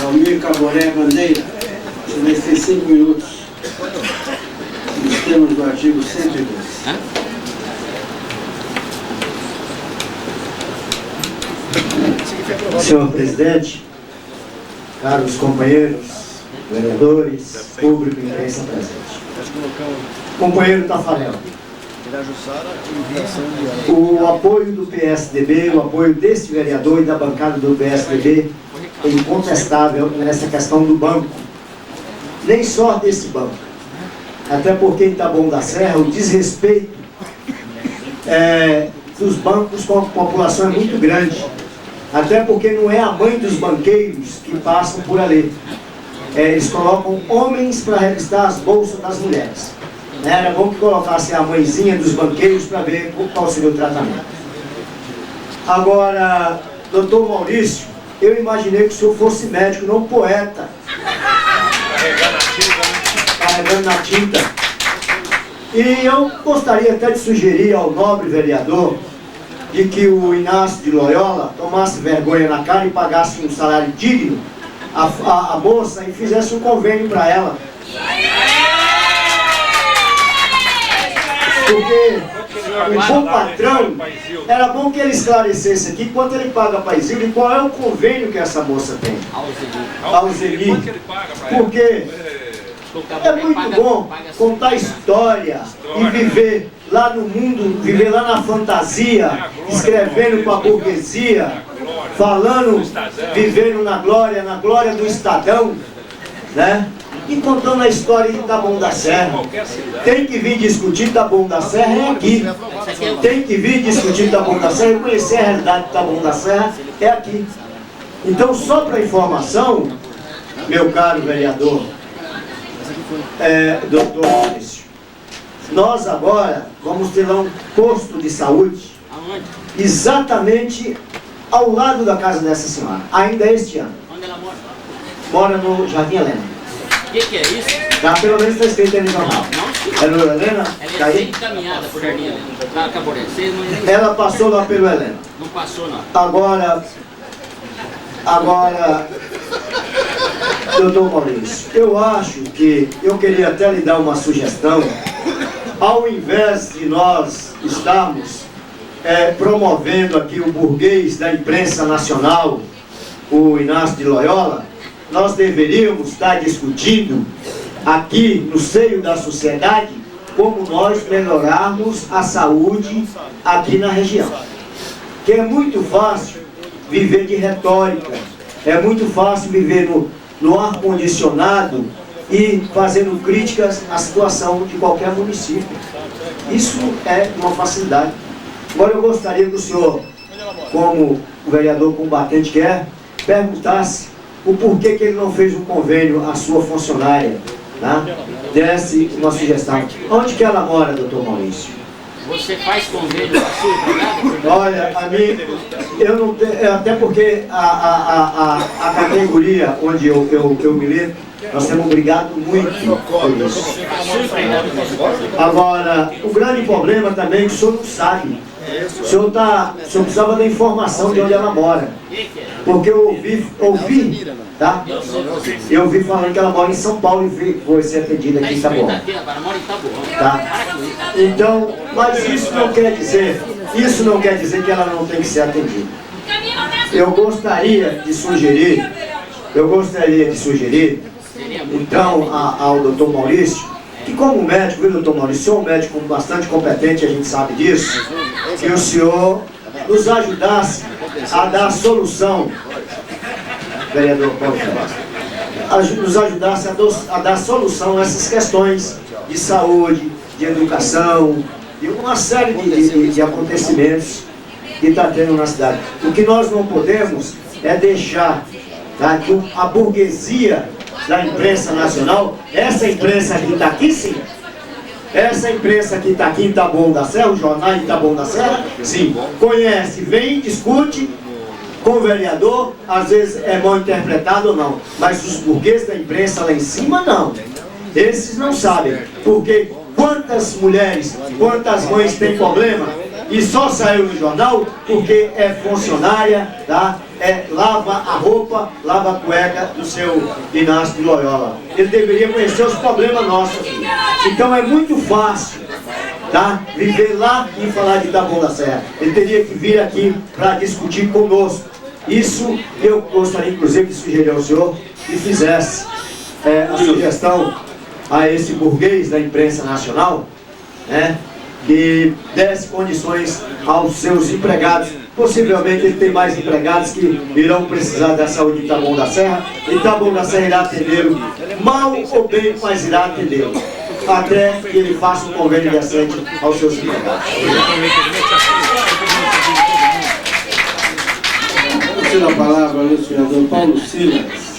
Almir Caboré Bandeira. Você vai ter 5 minutos. termos do artigo 102. Senhor presidente, caros companheiros, vereadores, público e imprensa presente. Companheiro Tafarel, o apoio do PSDB, o apoio desse vereador e da bancada do PSDB é incontestável nessa questão do banco. Nem só desse banco. Até porque em Taboão da Serra o desrespeito dos bancos com a população é muito grande. Até porque não é a mãe dos banqueiros que passam por ali. Eles colocam homens para revistar as bolsas das mulheres. Era bom que colocasse a mãezinha dos banqueiros para ver qual seria o tratamento. Agora, doutor Maurício, eu imaginei que o senhor fosse médico, não poeta. Carregando na tinta. E eu gostaria até de sugerir ao nobre vereador de que o Inácio de Loyola tomasse vergonha na cara e pagasse um salário digno à moça e fizesse um convênio para ela. Porque o bom patrão, era bom que ele esclarecesse aqui quanto ele paga para Isilda e qual é o convênio que essa moça tem. Alzeli. Porque é muito bom contar história e viver lá no mundo, viver lá na fantasia, escrevendo com a burguesia, falando, vivendo na glória do Estadão, né? E contando a história de Taboão da Serra. Tem que vir discutir Taboão da Serra é aqui. Tem que vir discutir Taboão da Serra e conhecer a realidade de Taboão da Serra é aqui. Então, só para informação, meu caro vereador, doutor Maurício, nós agora vamos ter lá um posto de saúde exatamente ao lado da casa dessa senhora, ainda este ano. Onde ela mora? Mora no Jardim Helena. O que é isso? Já pelo menos está escrito aí no jornal. Não, é no Helena? ela é bem encaminhada por Jardim Helena. Lá acabou de ser, não... Ela passou lá pelo Helena. Não passou, não. Agora, doutor Maurício, eu acho que eu queria até lhe dar uma sugestão. Ao invés de nós estarmos promovendo aqui o burguês da imprensa nacional, o Inácio de Loyola, nós deveríamos estar discutindo aqui no seio da sociedade como nós melhorarmos a saúde aqui na região. Que é muito fácil viver de retórica, é muito fácil viver no ar-condicionado e fazendo críticas à situação de qualquer município. Isso é uma facilidade. Agora eu gostaria que o senhor, como o vereador combatente que é, perguntasse o porquê que ele não fez um convênio à sua funcionária, tá? Desse uma sugestão. Onde que ela mora, doutor Maurício? Você faz convênio com a sua empregada? Olha, a mim, eu não tenho, até porque a categoria onde eu milito, nós temos brigado muito por isso. Agora, o grande problema também é que o senhor não sabe. O senhor precisava da informação de onde ela mora. Porque eu ouvi, tá? Eu ouvi falando que ela mora em São Paulo e foi ser atendida aqui em Taboão. Tá? Então, mas isso não quer dizer que ela não tem que ser atendida. Eu gostaria de sugerir, então, ao doutor Maurício, que como médico, viu, doutor Maurício, o senhor é um médico bastante competente, a gente sabe disso, que o senhor nos ajudasse a dar solução, vereador Paulo Félix, nos ajudasse a dar solução a essas questões de saúde, de educação, de uma série de acontecimentos que está tendo na cidade. O que nós não podemos é deixar, tá, que a burguesia da imprensa nacional, essa imprensa que está aqui, sim, essa imprensa que está aqui em Taboão da Serra, o jornal de Taboão da Serra, sim, conhece, vem, discute com o vereador, às vezes é mal interpretado ou não, mas os burgueses da imprensa lá em cima, não. Esses não sabem, porque quantas mulheres, quantas mães têm problema e só saiu no jornal porque é funcionária, tá? Lava a roupa, lava a cueca do seu Inácio de Loyola. Ele deveria conhecer os problemas nossos aqui. Então é muito fácil, tá? Viver lá e falar de Taboão da Serra. Ele teria que vir aqui para discutir conosco. Isso eu gostaria, inclusive, de sugerir ao senhor que fizesse a sugestão a esse burguês da imprensa nacional, né, que desse condições aos seus empregados. Possivelmente ele tem mais empregados que irão precisar da saúde de Taboão da Serra, e Taboão da Serra irá atendê-lo, mal ou bem, mas irá atendê-lo, até que ele faça um convênio decente aos seus empregados. Tendo a palavra ao vereador Paulo Silas.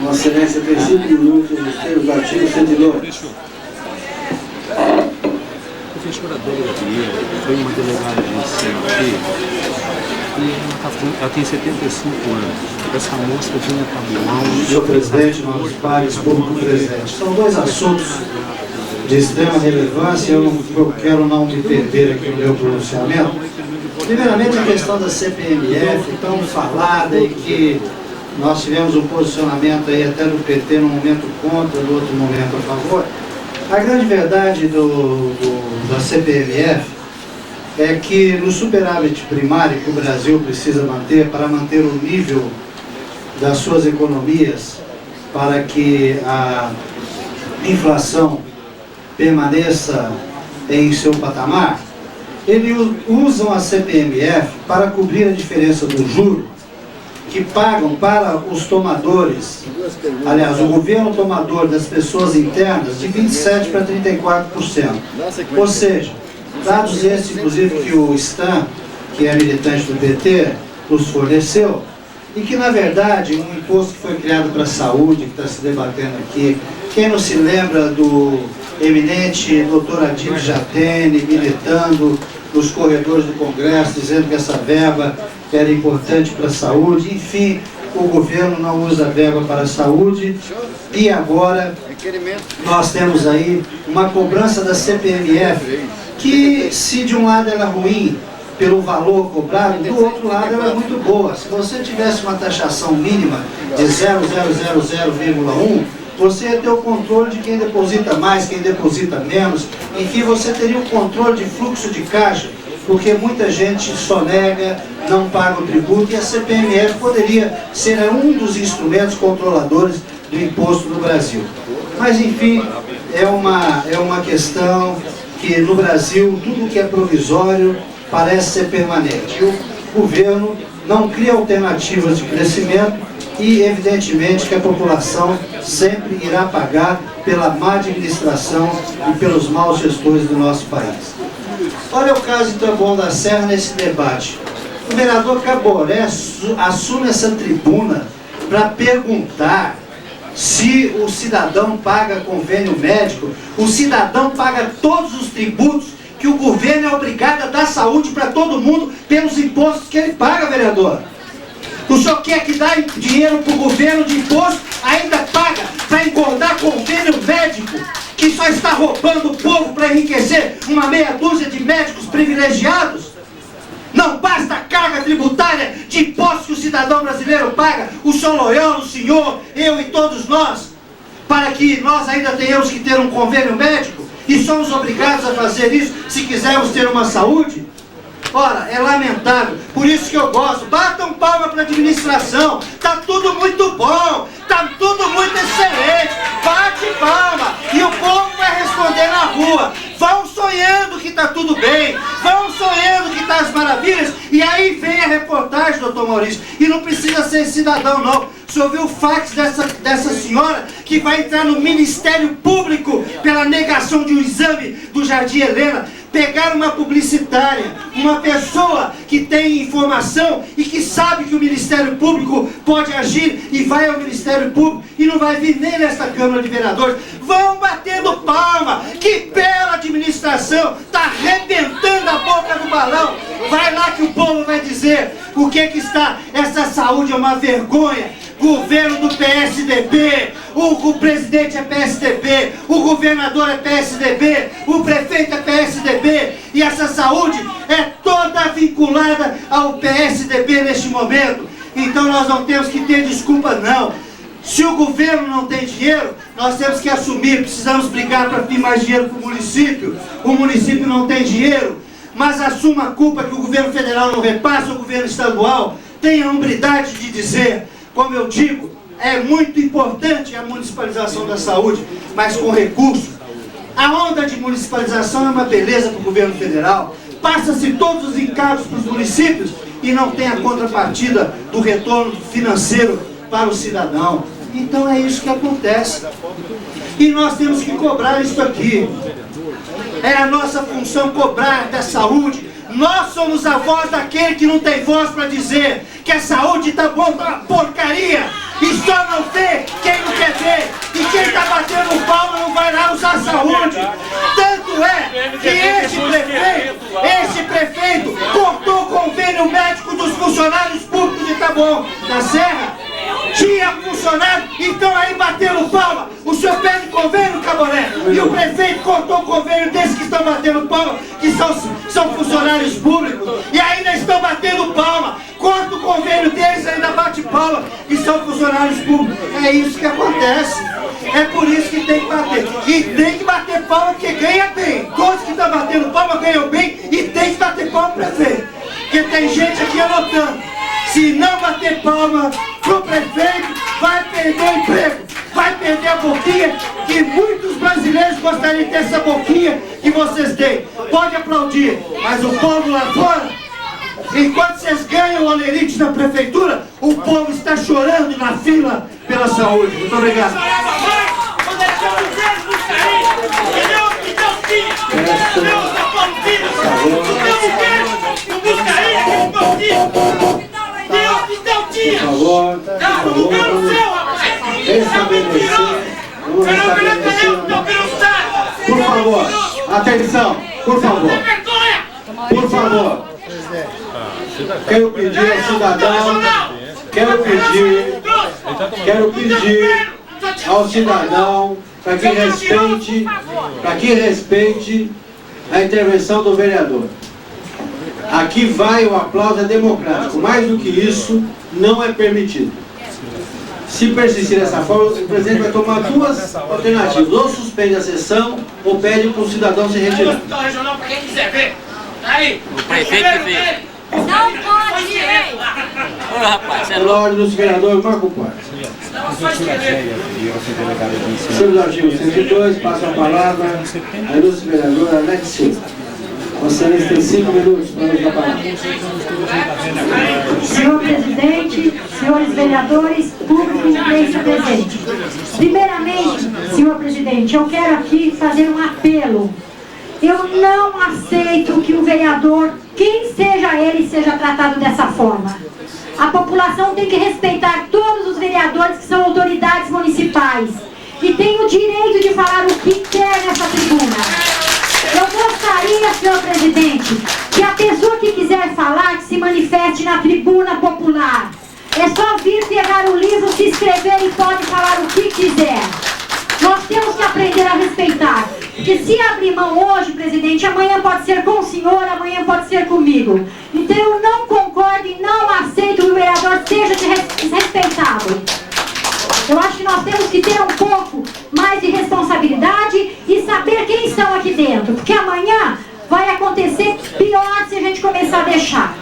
Vossa Excelência tem 5 minutos nos termos do artigo 102. Professora Débora Vieira foi uma delegada de ensino aqui e ela tem 75 anos. Essa moça vinha Taboão. Senhor presidente, nossos pares, público presente. São dois assuntos de extrema relevância. Eu quero não me perder aqui no meu pronunciamento. Primeiramente, a questão da CPMF, tão falada, e que nós tivemos um posicionamento aí até do PT num momento contra, no outro momento a favor. A grande verdade da CPMF é que no superávit primário que o Brasil precisa manter para manter o nível das suas economias, para que a inflação permaneça em seu patamar, eles usam a CPMF para cobrir a diferença do juro que pagam para os tomadores, aliás, o governo tomador das pessoas internas, de 27% para 34%. Ou seja, dados esses, inclusive, que o Stan, que é militante do PT, nos forneceu, e que, na verdade, um imposto que foi criado para a saúde, que está se debatendo aqui, quem não se lembra do eminente doutor Adilio Jatene militando nos corredores do Congresso, dizendo que essa verba era importante para a saúde. Enfim, o governo não usa a verba para a saúde, e agora nós temos aí uma cobrança da CPMF que, se de um lado ela é ruim pelo valor cobrado, do outro lado ela é muito boa. Se você tivesse uma taxação mínima de 0,000,1, você ia ter o controle de quem deposita mais, quem deposita menos. Enfim, você teria o controle de fluxo de caixa, porque muita gente sonega, não paga o tributo, e a CPMF poderia ser um dos instrumentos controladores do imposto no Brasil. Mas, enfim, é uma questão que no Brasil tudo que é provisório parece ser permanente. O governo não cria alternativas de crescimento e, evidentemente, que a população sempre irá pagar pela má administração e pelos maus gestores do nosso país. Olha o caso de Taboão da Serra nesse debate. O vereador Caboré assume essa tribuna para perguntar se o cidadão paga convênio médico. O cidadão paga todos os tributos que o governo é obrigado a dar saúde para todo mundo pelos impostos que ele paga, vereador. O senhor quer que dá dinheiro para o governo de imposto, ainda paga para engordar convênio médico, que só está roubando o povo para enriquecer uma meia dúzia de médicos privilegiados? Não basta a carga tributária de impostos que o cidadão brasileiro paga, o senhor Loyola, o senhor, eu e todos nós, para que nós ainda tenhamos que ter um convênio médico e somos obrigados a fazer isso se quisermos ter uma saúde? Ora, é lamentável, por isso que eu gosto. Batam palma para a administração, tá tudo muito bom, tá tudo muito excelente, bate palma, e o povo vai responder na rua. Vão sonhando que tá tudo bem, vão sonhando que tá as maravilhas, e aí vem a reportagem, doutor Maurício, e não precisa ser cidadão não. O senhor viu o fax dessa senhora que vai entrar no Ministério Público pela negação de um exame do Jardim Helena? Pegar uma publicitária, uma pessoa que tem informação e que sabe que o Ministério Público pode agir, e vai ao Ministério Público e não vai vir nem nesta Câmara de Vereadores. Vão batendo palma, que bela administração, está arrebentando a boca do balão. Vai lá que o povo vai dizer o que está. Essa saúde é uma vergonha. Governo do PSDB, o presidente é PSDB, o governador é PSDB, o prefeito é PSDB, e essa saúde é toda vinculada ao PSDB neste momento. Então nós não temos que ter desculpa não. Se o governo não tem dinheiro, nós temos que assumir, precisamos brigar para ter mais dinheiro para o município não tem dinheiro, mas assuma a culpa que o governo federal não repassa, o governo estadual tenha a hombridade de dizer, como eu digo, é muito importante a municipalização da saúde, mas com recursos. A onda de municipalização é uma beleza para o governo federal, passa-se todos os encargos para os municípios e não tem a contrapartida do retorno financeiro para o cidadão. Então é isso que acontece. E nós temos que cobrar isso aqui. É a nossa função cobrar da saúde. Nós somos a voz daquele que não tem voz para dizer que a saúde está boa, uma porcaria. E só não vê quem não quer ver. E quem está batendo palma não vai lá usar a saúde. Tanto é que esse prefeito cortou o convênio médico dos funcionários públicos de Taboão da Serra. Tinha funcionário, então aí batendo palma. O senhor pede convênio, Caboré, e o prefeito cortou o convênio desses que estão batendo palma, que são funcionários públicos, e ainda estão batendo palma. Corta o convênio deles e ainda bate palma, que são funcionários públicos. É isso que acontece. É por isso que tem que bater. E tem que bater palma porque ganha bem. Todos que estão batendo palma ganham bem e tem que bater palma pro prefeito. Porque tem gente aqui anotando. Se não bater palma pro prefeito, vai perder o emprego, vai perder a boquinha, que muitos brasileiros gostariam de ter essa boquinha que vocês têm. Pode aplaudir, mas o povo lá fora, enquanto vocês ganham o olerite na prefeitura, o povo está chorando na fila pela saúde. Muito obrigado. Por favor, atenção, por favor. Por favor. Quero pedir ao cidadão, quero pedir ao cidadão para que respeite a intervenção do vereador. Aqui vai o aplauso democrático. Mais do que isso, não é permitido. Se persistir dessa forma, o presidente vai tomar duas alternativas. Ou suspende a sessão, ou pede para o cidadão se retirar. Regional para quem quiser ver. Aí. O prefeito que veio. Não pode ver. Ô rapaz, Pela ordem do vereador Marco Quarto. Sobre o artigo 102, passa a palavra a ilustre vereadora Alex Silva. Vossa Excelência tem 5 minutos para nos dar a palavra. Senhor presidente, senhores vereadores, público e imprensa presente. Primeiramente, senhor presidente, eu quero aqui fazer um apelo. Eu não aceito que o vereador, quem seja ele, seja tratado dessa forma. A população tem que respeitar todos os vereadores que são autoridades municipais e tem o direito de falar o que quer nessa tribuna. Eu gostaria, senhor presidente, que a pessoa que quiser falar, que se manifeste na tribuna popular. É só vir pegar o livro, se inscrever e pode falar o que quiser. Nós temos que aprender a respeitar. Porque se abrir mão hoje, presidente, amanhã pode ser com o senhor, amanhã pode ser comigo. Então eu não concordo e não aceito que o vereador seja desrespeitado. Eu acho que nós temos que ter um pouco mais de responsabilidade e saber quem estão aqui dentro. Porque amanhã vai acontecer pior se a gente começar a deixar.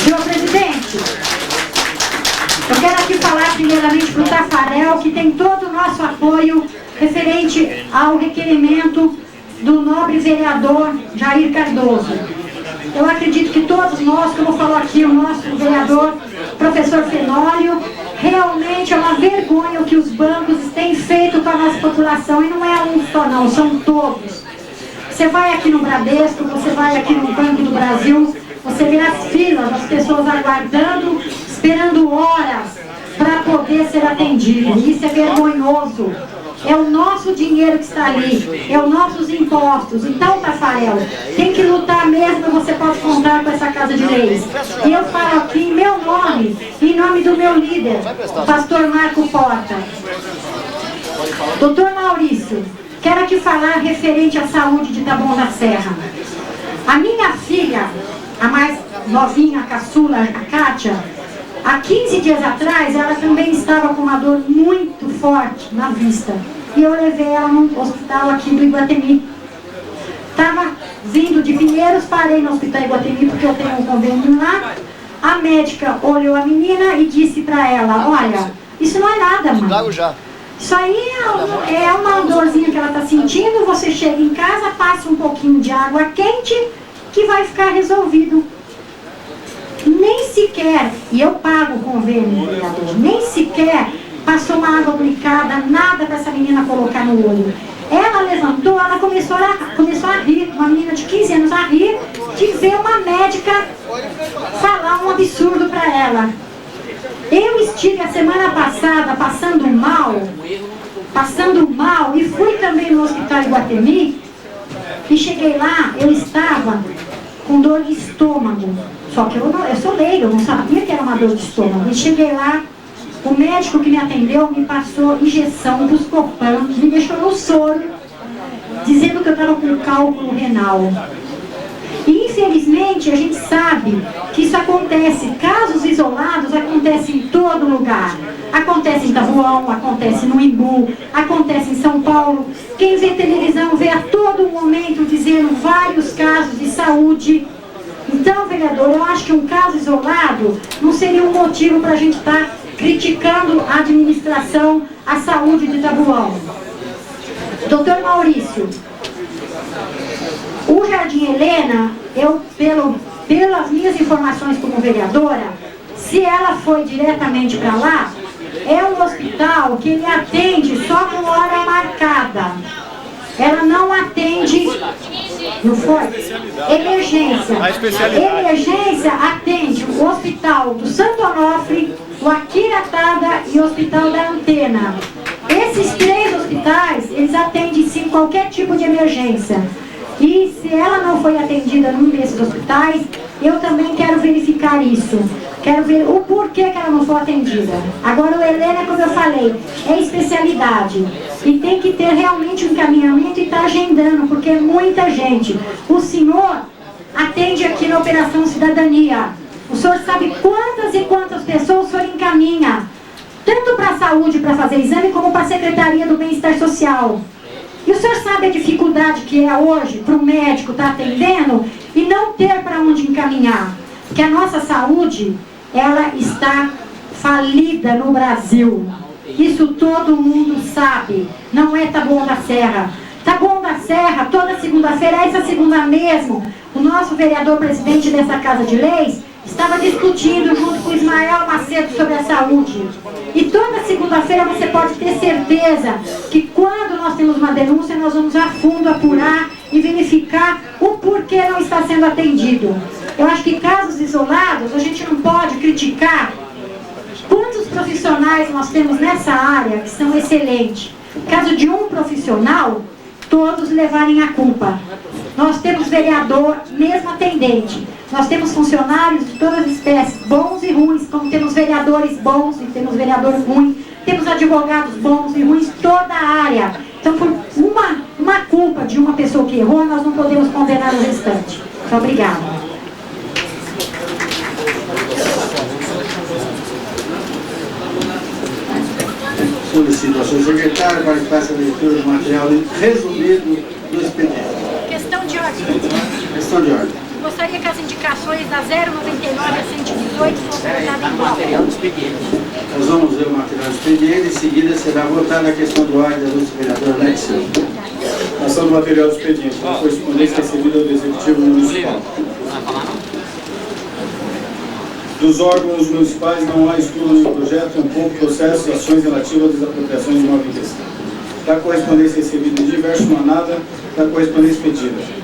Senhor presidente, eu quero aqui falar primeiramente para o Tafarel, que tem todo o nosso apoio referente ao requerimento do nobre vereador Jair Cardoso. Eu acredito que todos nós, como falou aqui o nosso vereador, professor Fenólio, realmente é uma vergonha o que os bancos têm feito com a nossa população, e não é um só não, são todos. Você vai aqui no Bradesco, você vai aqui no Banco do Brasil, você vê as filas, as pessoas aguardando, esperando horas para poder ser atendido. Isso é vergonhoso. É o nosso dinheiro que está ali, é os nossos impostos. Então, Tafarel, tem que lutar mesmo, você pode contar com essa Casa de Leis. E eu falo aqui em meu nome, em nome do meu líder, o pastor Marco Porta. Doutor Maurício, quero aqui falar referente à saúde de Taboão da Serra. A minha filha, a mais novinha, a caçula, a Kátia, Há 15 dias atrás, ela também estava com uma dor muito forte na vista. E eu levei ela num hospital aqui do Iguatemi. Estava vindo de Pinheiros, parei no hospital Iguatemi porque eu tenho um convênio lá. A médica olhou a menina e disse para ela, olha, isso não é nada, mãe. Isso aí é uma dorzinha que ela está sentindo, você chega em casa, passa um pouquinho de água quente que vai ficar resolvido. Nem sequer, e eu pago o convênio, vereador, nem sequer passou uma água aplicada, nada para essa menina colocar no olho. Ela levantou, ela começou a rir, uma menina de 15 anos a rir, de ver uma médica falar um absurdo para ela. Eu estive a semana passada passando mal e fui também no hospital Iguatemi e cheguei lá, eu estava com dor de estômago, só que eu sou leiga, eu não sabia que era uma dor de estômago. E cheguei lá, o médico que me atendeu me passou injeção dos Buscopan, me deixou no soro, dizendo que eu estava com cálculo renal. E infelizmente a gente sabe que isso acontece, casos isolados acontecem em todo lugar. Acontece em Taboão, acontece no Imbu, acontece em São Paulo. Quem vê televisão vê a todo momento dizendo vários casos de saúde. Então, vereador, eu acho que um caso isolado não seria um motivo para a gente estar criticando a administração, a saúde de Taboão. Doutor Maurício, o Jardim Helena, eu, pelas minhas informações como vereadora, se ela foi diretamente para lá, é um hospital que ele atende só com hora marcada. Ela não atende, não foi? Emergência. Emergência atende o Hospital do Santo Onofre, o Aquiratada e o Hospital da Antena. Esses 3 hospitais, eles atendem sim qualquer tipo de emergência. E se ela não foi atendida num desses hospitais, eu também quero verificar isso. Quero ver o porquê que ela não foi atendida. Agora o Helena, como eu falei, é especialidade. E tem que ter realmente um encaminhamento e estar agendando, porque é muita gente. O senhor atende aqui na Operação Cidadania. O senhor sabe quantas e quantas pessoas o senhor encaminha, tanto para a saúde, para fazer exame, como para a Secretaria do Bem-Estar Social. E o senhor sabe a dificuldade que é hoje para o médico estar atendendo e não ter para onde encaminhar? Porque a nossa saúde, ela está falida no Brasil. Isso todo mundo sabe. Não é Taboão da Serra. Taboão da Serra, toda segunda-feira, essa segunda mesmo, o nosso vereador presidente dessa Casa de Leis estava discutindo junto com o Ismael Macedo sobre a saúde. E toda segunda-feira você pode ter certeza que quando nós temos uma denúncia, nós vamos a fundo apurar e verificar o porquê não está sendo atendido. Eu acho que casos isolados, a gente não pode criticar. Quantos profissionais nós temos nessa área que são excelentes? Caso de um profissional, todos levarem a culpa. Nós temos vereador, mesmo atendente. Nós temos funcionários de todas as espécies, bons e ruins, como temos vereadores bons e temos vereadores ruins, temos advogados bons e ruins, toda a área. Então, por uma culpa de uma pessoa que errou, nós não podemos condenar o restante. Muito obrigada. Solicito ao senhor secretário para que faça a leitura do material resumido do expediente. Questão de ordem. Questão de ordem. Gostaria que as indicações da 099 a 118 fossem votadas no material do expediente. Nós vamos ver o material do expediente, em seguida será votada a questão de ordem do vereador Alex Silva. Ação do material do expediente. A correspondência recebida do Executivo Municipal. Dos órgãos municipais não há estudo no projeto, tampouco processos e ações relativas às desapropriações de imóvel em questão. Da correspondência recebida em diverso, não há nada da correspondência pedida.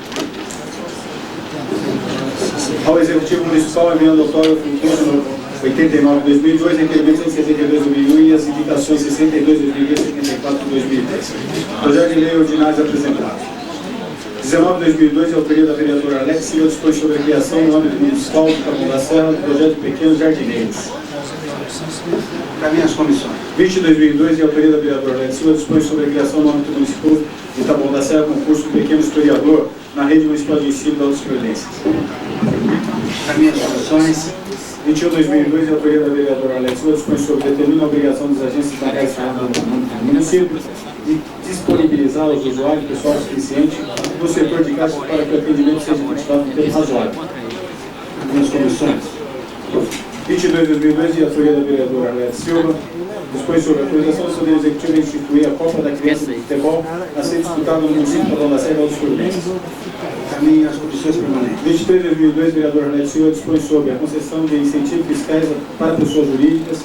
Ao Executivo Municipal, enviando autógrafo no 89/2002, requerimento 172/2001 e as indicações 62/2002 e 74/2010. Projeto de lei ordinário apresentado. 19/2002 é a autoria da vereadora Alex Silva, dispõe sobre a criação no âmbito municipal do Taboão da Serra do projeto de Pequenos Jardineiros. Caminho às comissões. 20/2002 é a autoria da vereadora Alex Silva, dispõe sobre a criação no âmbito municipal do Taboão da Serra concurso do Pequeno Historiador na rede municipal de ensino da Autossuficiência. Caminho às comissões. 21/2002, a autoria da vereadora Alex Silva dispõe sobre determina a obrigação das agências bancárias do município de disponibilizar aos usuários pessoal suficiente do setor de caixa para que o atendimento seja efetivado em tempo razoável. Nas comissões. 22/2002, e a autoria da vereadora Alex Silva dispõe sobre a autorização do Poder Executivo de instituir a Copa da Criança de Futebol a ser disputada no município de Taboão da Serra e Altos Fluminenses. Caminho às comissões permanentes. 23/2002, vereador Alex Silva dispõe sobre a concessão de incentivos fiscais para pessoas jurídicas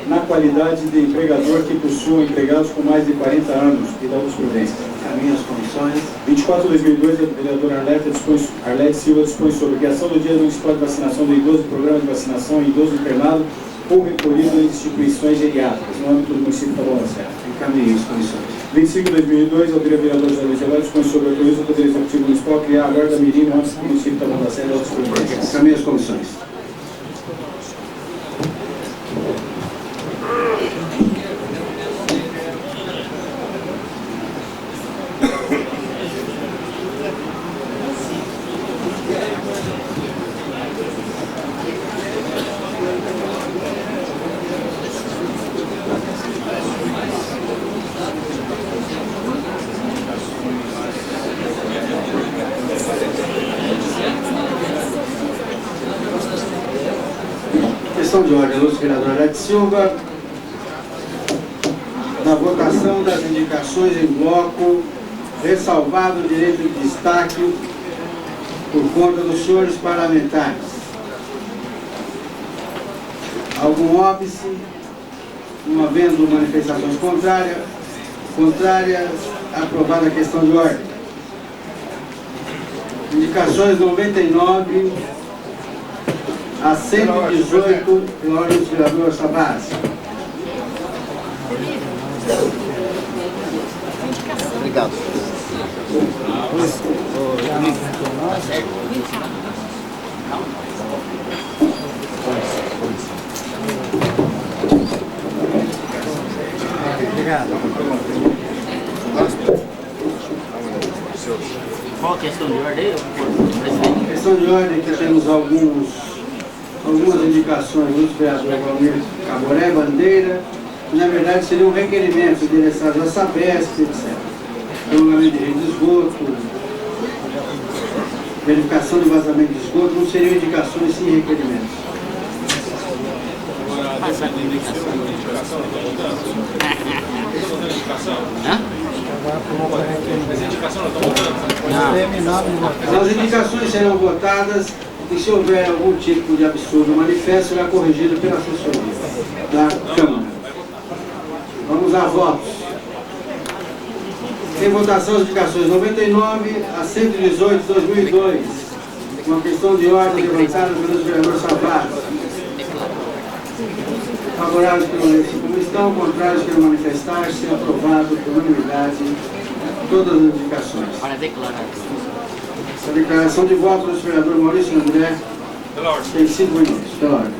na qualidade de empregador que possua empregados com mais de 40 anos e da jurisprudência. Caminho às comissões. 24/2002, a vereadora Arlete Silva dispõe sobre a criação do Dia Municipal de Vacinação do Idoso, programa de vacinação em idoso internado ou recolhido em instituições geriátricas no âmbito do município de Taboão da Serra. Caminho às comissões. 25/2002, a autoria vereador José Luiz Evaldo dispõe sobre a autorização do Poder Executivo Municipal a criar a Guarda Mirim no âmbito do município de Taboão da Serra e outros projetos. Caminho às comissões. Questão de ordem, ilustre vereador Alex Silva. Na votação das indicações em bloco, ressalvado o direito de destaque por conta dos senhores parlamentares. Algum óbice? Não havendo manifestações contrárias, aprovada a questão de ordem. Indicações 99 a 118, pela ordem do vereador Sabás. Obrigado. Obrigado. Qual a questão de ordem, presidente? Questão de ordem que temos algumas indicações do vereador Valmir Caboré, Bandeira, que na verdade seria um requerimento endereçado à Sabesp, etc. Prolongamento de rede de esgoto, verificação de vazamento de esgoto, não seriam indicações, sim requerimentos. As indicações serão votadas e se houver algum tipo de absurdo manifesto, será corrigido pela assessoria da Câmara. Vamos a votos. Em votação as indicações 99 a 118 de 2002. Uma questão de ordem levantada pelo vereador Savaz. Favoráveis permaneçam como estão, contrários queiram manifestar-se, aprovado por unanimidade todas as indicações. Para declarar. A declaração de voto do vereador Maurício André tem 5 minutos, pela ordem.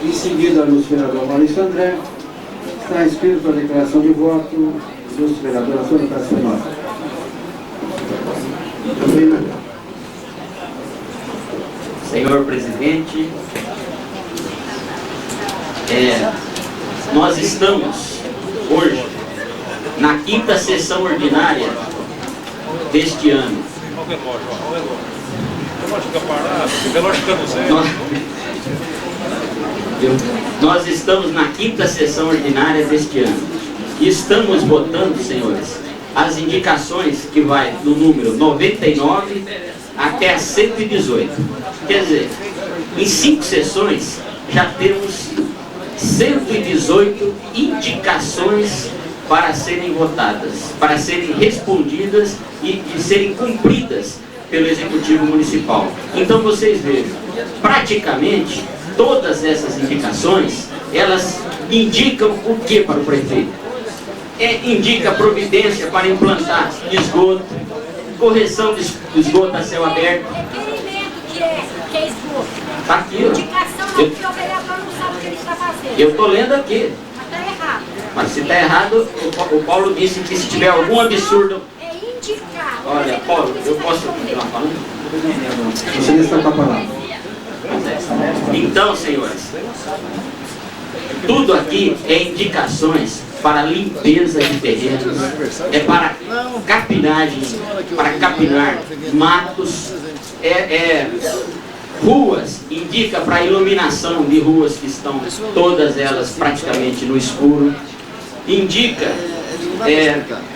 Em seguida, o vereador Maurício André está inscrito para a declaração de voto do vereador Antônio Cassinova. Senhor presidente, nós estamos hoje na 5ª sessão ordinária deste ano. Nós estamos na 5ª sessão ordinária deste ano e estamos votando, senhores, as indicações que vai do número 99 até a 118. Quer dizer, em 5 sessões já temos 118 indicações para serem votadas, para serem respondidas e serem cumpridas pelo Executivo Municipal. Então vocês vejam, praticamente todas essas indicações, elas indicam o que para o prefeito? Indica providência para implantar esgoto, correção de esgoto a céu aberto. Que é esgoto. Está aqui, ó. Indicação não, porque o vereador não sabe o que ele está fazendo. Eu estou lendo aqui. Mas está errado. Mas se está errado, o Paulo disse que se tiver algum absurdo... É indicar. Olha, Paulo, eu posso continuar falando? Você está com a palavra. Pois é. Então, senhores, tudo aqui é indicações para limpeza de terrenos, é para capinagem, para capinar matos, ruas, indica para iluminação de ruas que estão todas elas praticamente no escuro, indica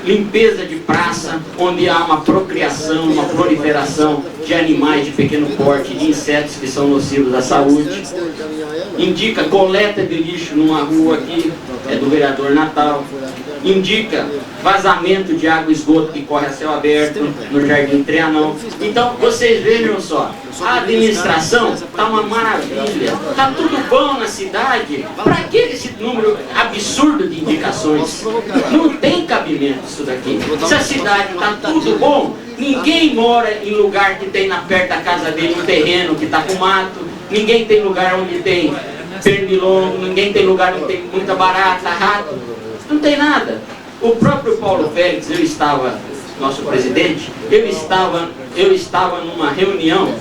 limpeza de praça, onde há uma procriação, uma proliferação de animais de pequeno porte, de insetos que são nocivos à saúde. Indica coleta de lixo numa rua aqui, é do vereador Natal. Indica vazamento de água e esgoto que corre a céu aberto no Jardim Trianão. Então, vocês vejam só, a administração está uma maravilha, está tudo bom na cidade. Para que esse número absurdo de indicações? Não tem cabimento isso daqui. Se a cidade está tudo bom, ninguém mora em lugar que tem perto da casa dele um terreno que está com mato, ninguém tem lugar onde tem pernilongo, ninguém tem lugar onde tem muita barata, rato, não tem nada. O próprio Paulo Félix, nosso presidente, eu estava numa reunião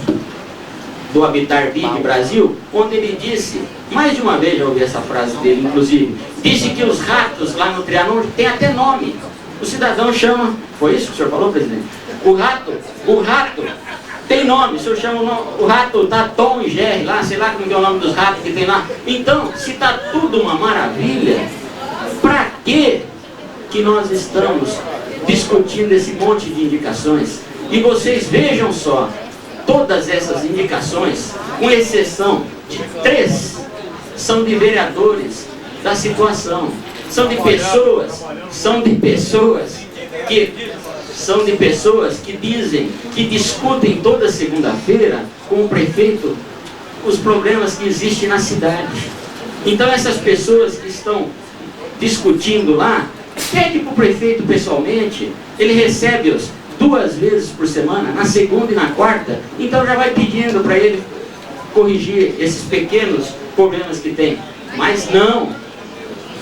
do Habitar Vide Brasil, onde ele disse, mais de uma vez já ouvi essa frase dele, inclusive, disse que os ratos lá no Trianon tem até nome. O cidadão chama, foi isso que o senhor falou, presidente? O rato tem nome, o senhor chama o rato, tá Tom e Jerry lá, sei lá como é o nome dos ratos que tem lá. Então, se está tudo uma maravilha, para que nós estamos discutindo esse monte de indicações? E vocês vejam só, todas essas indicações, com exceção de 3, são de vereadores da situação, são de pessoas que dizem, que discutem toda segunda-feira com o prefeito os problemas que existem na cidade. Então essas pessoas que estão discutindo lá, pede para o prefeito pessoalmente, ele recebe-os 2 vezes por semana, na segunda e na quarta, então já vai pedindo para ele corrigir esses pequenos problemas que tem. Mas não,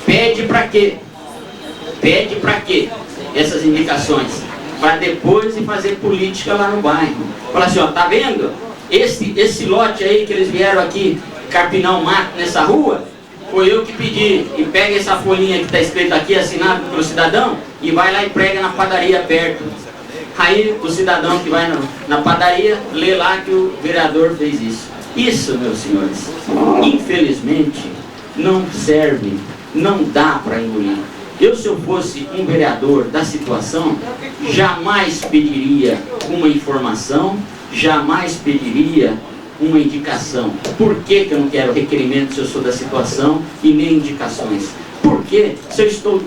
pede para quê? Pede para quê? Essas indicações, para depois ir fazer política lá no bairro. Fala assim, ó, tá vendo? Esse lote aí que eles vieram aqui carpinar o mato nessa rua, foi eu que pedi. E pega essa folhinha que está escrita aqui, assinado pelo cidadão, e vai lá e prega na padaria perto. Aí o cidadão que vai na padaria, lê lá que o vereador fez isso. Isso, meus senhores, infelizmente, não serve, não dá para engolir. Se eu fosse um vereador da situação, jamais pediria uma informação, jamais pediria uma indicação. Por que eu não quero requerimento se eu sou da situação e nem indicações? Porque se eu estou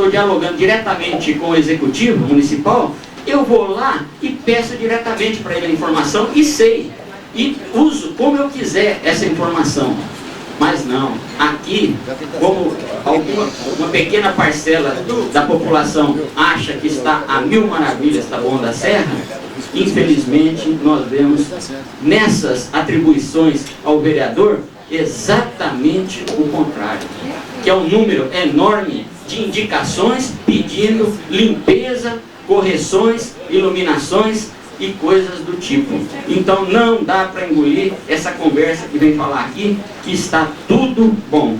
dialogando diretamente com o executivo municipal, eu vou lá e peço diretamente para ele a informação e sei, e uso como eu quiser essa informação. Mas não, aqui, como uma pequena parcela da população acha que está a mil maravilhas Taboão da Serra, infelizmente nós vemos nessas atribuições ao vereador exatamente o contrário, que é um número enorme de indicações pedindo limpeza, correções, iluminações e coisas do tipo. Então não dá para engolir essa conversa que vem falar aqui, que está tudo bom,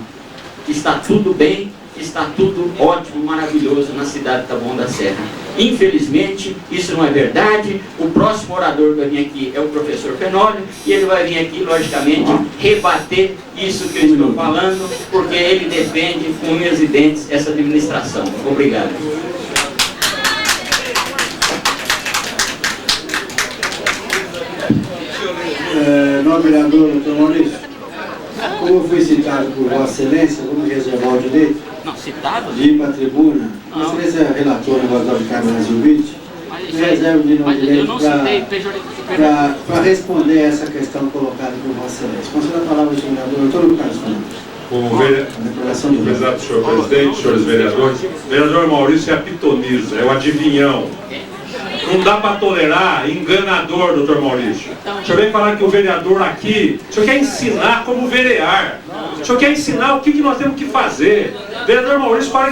que está tudo bem, que está tudo ótimo, maravilhoso na cidade de Taboão da Serra. Infelizmente, isso não é verdade. O próximo orador que vai vir aqui é o professor Fenólio, e ele vai vir aqui, logicamente, rebater isso que eu estou falando, porque ele defende com unhas e dentes essa administração. Obrigado. Nobre vereador, doutor Maurício, como eu fui citado por Vossa Excelência, vamos reservar o direito de ir para a tribuna. Vossa Excelência relatou o negócio do Ricardo Brasil 20, reservo de novo direito para responder essa questão colocada por Vossa Excelência. Concedo a palavra ao vereador, doutor Carlos Fernando. Exato, senhor presidente, senhores vereadores. O vereador Maurício é a pitoniza, é o adivinhão. Não dá para tolerar enganador, doutor Maurício. O senhor vem falar que o vereador aqui, o senhor quer ensinar como verear. O senhor quer ensinar o que nós temos que fazer. O vereador Maurício fala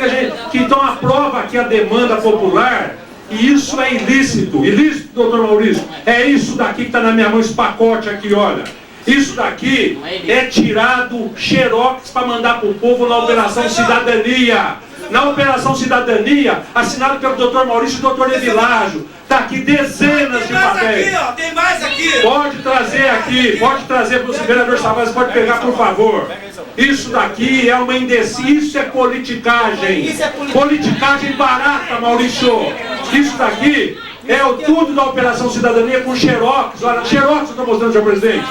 que então aprova aqui a demanda popular, e isso é ilícito. Ilícito, doutor Maurício, é isso daqui que está na minha mão, esse pacote aqui, olha. Isso daqui é tirado xerox para mandar para o povo na Operação Cidadania. Na Operação Cidadania, assinado pelo Dr. Maurício e Dr. Evilásio. Está aqui dezenas de papéis. Aqui, ó, tem mais aqui. Pode trazer aqui, pode trazer para o vereador Savassi, pode pegar, por favor. Isso daqui é uma indecência, isso é politicagem. Politicagem barata, Maurício. Isso daqui é o tudo da Operação Cidadania com xerox. Olha, xerox eu estou mostrando, senhor presidente.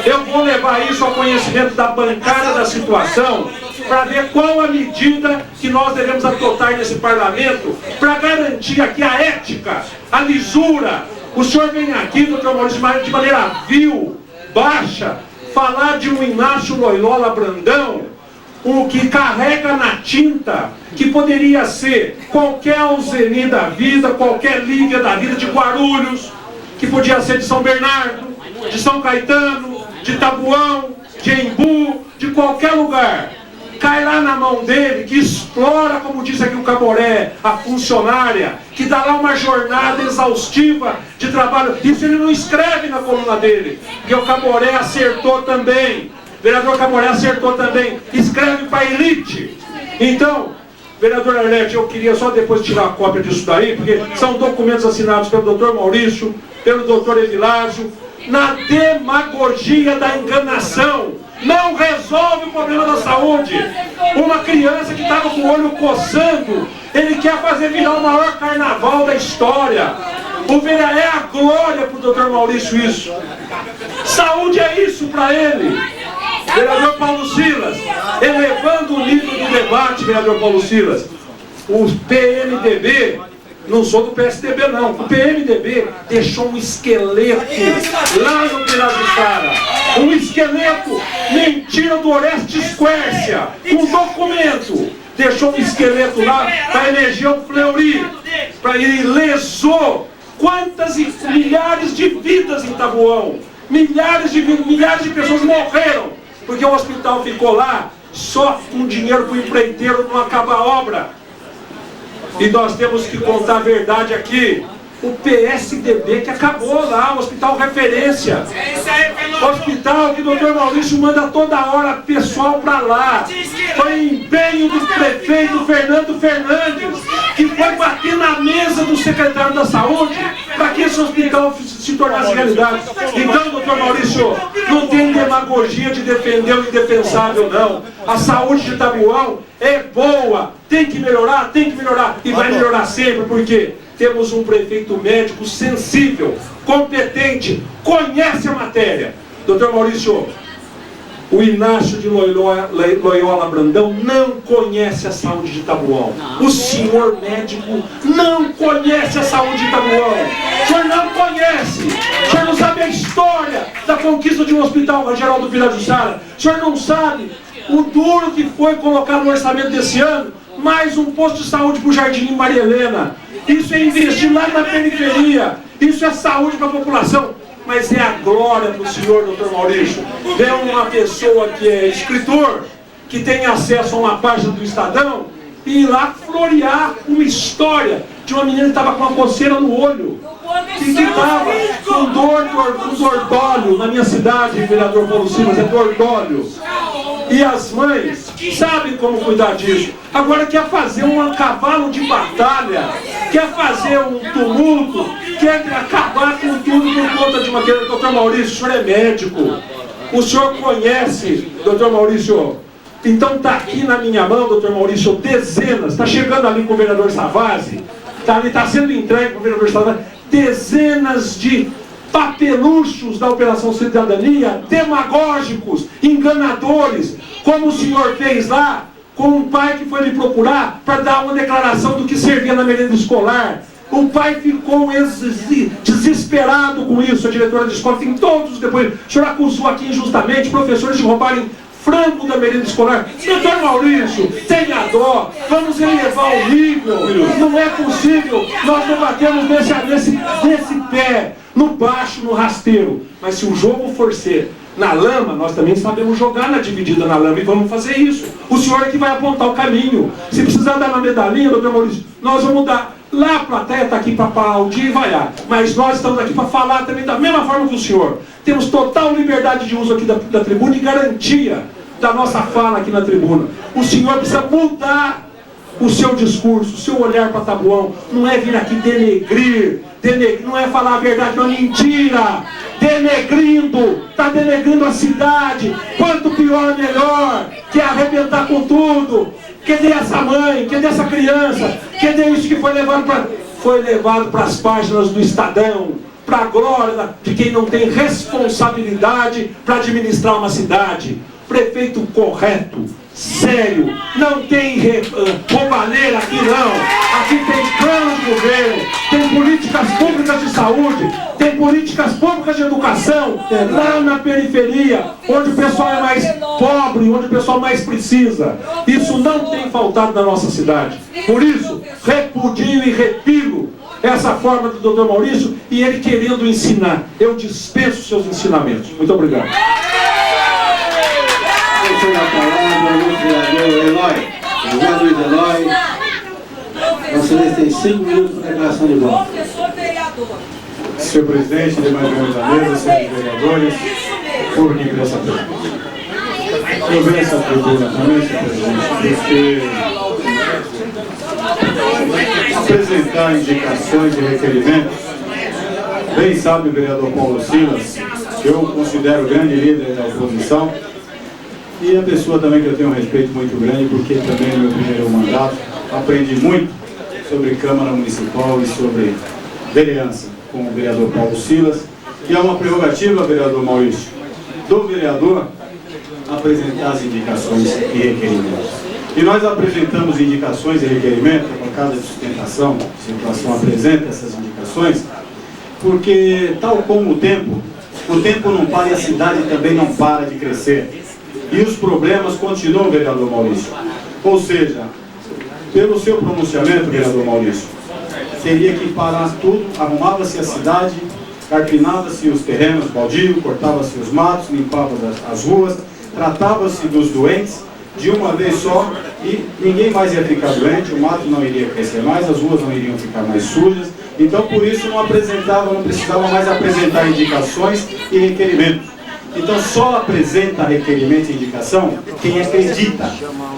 Eu vou levar isso ao conhecimento da bancada da situação para ver qual a medida que nós devemos adotar nesse parlamento para garantir aqui a ética, a lisura. O senhor vem aqui, doutor Maurício, de maneira vil, baixa, falar de um Inácio Loyola Brandão, o que carrega na tinta, que poderia ser qualquer Alzeni da vida, qualquer Lívia da vida de Guarulhos, que podia ser de São Bernardo, de São Caetano, de Tabuão, de Embu, de qualquer lugar. Cai lá na mão dele, que explora, como disse aqui o Caboré, a funcionária, que dá lá uma jornada exaustiva de trabalho. Isso ele não escreve na coluna dele, porque o Caboré acertou também. O vereador Caboré acertou também. Escreve para a elite. Então, vereador Arlete, eu queria só depois tirar a cópia disso daí, porque são documentos assinados pelo doutor Maurício, pelo doutor Evilásio, na demagogia da enganação. Não resolve o problema da saúde. Uma criança que estava com o olho coçando, ele quer fazer virar o maior carnaval da história. É a glória para o doutor Maurício isso. Saúde é isso para ele. Vereador Paulo Silas, elevando o nível do debate, vereador Paulo Silas, o PMDB, não sou do PSDB não, o PMDB deixou um esqueleto lá no Pirajutara, um esqueleto, mentira do Orestes Quércia, um documento, deixou um esqueleto lá para eleger o Fleury, para ele lesou quantas milhares de vidas em Tabuão, milhares de pessoas morreram, porque o hospital ficou lá só com dinheiro para o empreiteiro não acabar a obra. E nós temos que contar a verdade aqui. O PSDB que acabou lá, o hospital referência. Hospital que o doutor Maurício manda toda hora pessoal para lá. Foi empenho do prefeito Fernando Fernandes, que foi bater na mesa do secretário da Saúde para que esse hospital se tornasse realidade. Então, doutor Maurício, não tem demagogia de defender o indefensável, não. A saúde de Tabuão é boa, tem que melhorar, e vai melhorar sempre, porque temos um prefeito médico sensível, competente, conhece a matéria. Doutor Maurício, o Inácio de Loyola Brandão não conhece a saúde de Tabuão. O senhor médico não conhece a saúde de Tabuão. O senhor não conhece. O senhor não sabe a história da conquista de um hospital geral do Pirajutara. O senhor não sabe o duro que foi colocado no orçamento desse ano, mais um posto de saúde para o Jardim Maria Helena. Isso é investir lá na periferia. Isso é saúde para a população. Mas é a glória para o senhor, doutor Maurício. É uma pessoa que é escritor, que tem acesso a uma página do Estadão, e ir lá florear uma história de uma menina que estava com uma coceira no olho. E que estava com dordólio na minha cidade, vereador Paulo Silas, é dordólio. E as mães sabem como cuidar disso. Agora quer fazer um cavalo de batalha, quer fazer um tumulto, quer acabar com tudo por conta de uma questão. Doutor Maurício, o senhor é médico, o senhor conhece, doutor Maurício. Então está aqui na minha mão, doutor Maurício, dezenas, está chegando ali com o vereador Savassi, está sendo entregue para o vereador Savassi, dezenas de papeluchos da Operação Cidadania, demagógicos, enganadores, como o senhor fez lá, com um pai que foi lhe procurar para dar uma declaração do que servia na merenda escolar. O pai ficou desesperado com isso, a diretora de escola, tem todos depois. O senhor acusou aqui injustamente professores de roubarem frango da merenda escolar. Doutor Maurício, tenha dó, vamos elevar o nível. Não é possível nós debatemos nesse pé, no baixo, no rasteiro. Mas se o jogo for ser na lama, nós também sabemos jogar na dividida na lama e vamos fazer isso. O senhor é que vai apontar o caminho. Se precisar dar uma medalhinha, doutor Maurício, nós vamos dar. Lá a plateia está aqui para aplaudir e vaiar. Mas nós estamos aqui para falar também da mesma forma que o senhor. Temos total liberdade de uso aqui da tribuna e garantia da nossa fala aqui na tribuna. O senhor precisa mudar o seu discurso, o seu olhar para Taboão. Não é vir aqui denegrir, não é falar a verdade, não é mentira. Denegrindo, está denegrindo a cidade. Quanto pior, melhor. Quer arrebentar com tudo. Cadê essa mãe? Cadê essa criança? Cadê isso que foi levado para as páginas do Estadão? Para a glória de quem não tem responsabilidade para administrar uma cidade. Prefeito correto, sério, não tem roubalheira aqui não. Aqui tem plano de governo, tem políticas públicas de saúde, tem políticas públicas de educação, lá na periferia, onde o pessoal é mais pobre, onde o pessoal mais precisa. Isso não tem faltado na nossa cidade. Por isso, repudio e repilo essa forma do Dr. Maurício e ele querendo ensinar. Eu dispenso seus ensinamentos. Muito obrigado. Deixa a palavra ao vereador Eloy, José Luiz Eloy. Vossa Excelência tem 5 minutos para declaração de voto. Senhor presidente, demais membros da mesa, senhores vereadores, público que ingressa a tribuna. Eu venho essa tribuna também, senhor presidente, porque apresentar indicações e requerimentos, bem sabe o vereador Paulo Silas, eu considero grande líder da oposição, e a pessoa também que eu tenho um respeito muito grande, porque também no meu primeiro mandato aprendi muito sobre Câmara Municipal e sobre vereança com o vereador Paulo Silas, que é uma prerrogativa, vereador Maurício, do vereador apresentar as indicações e requerimentos. E nós apresentamos indicações e requerimentos, a bancada de sustentação, a situação apresenta essas indicações, porque tal como o tempo não para e a cidade também não para de crescer. E os problemas continuam, vereador Maurício. Ou seja, pelo seu pronunciamento, vereador Maurício, teria que parar tudo, arrumava-se a cidade, carpinava-se os terrenos baldios, cortava-se os matos, limpava as ruas, tratava-se dos doentes de uma vez só e ninguém mais ia ficar doente, o mato não iria crescer mais, as ruas não iriam ficar mais sujas. Então, por isso, não precisava mais apresentar indicações e requerimentos. Então só apresenta requerimento e indicação quem acredita.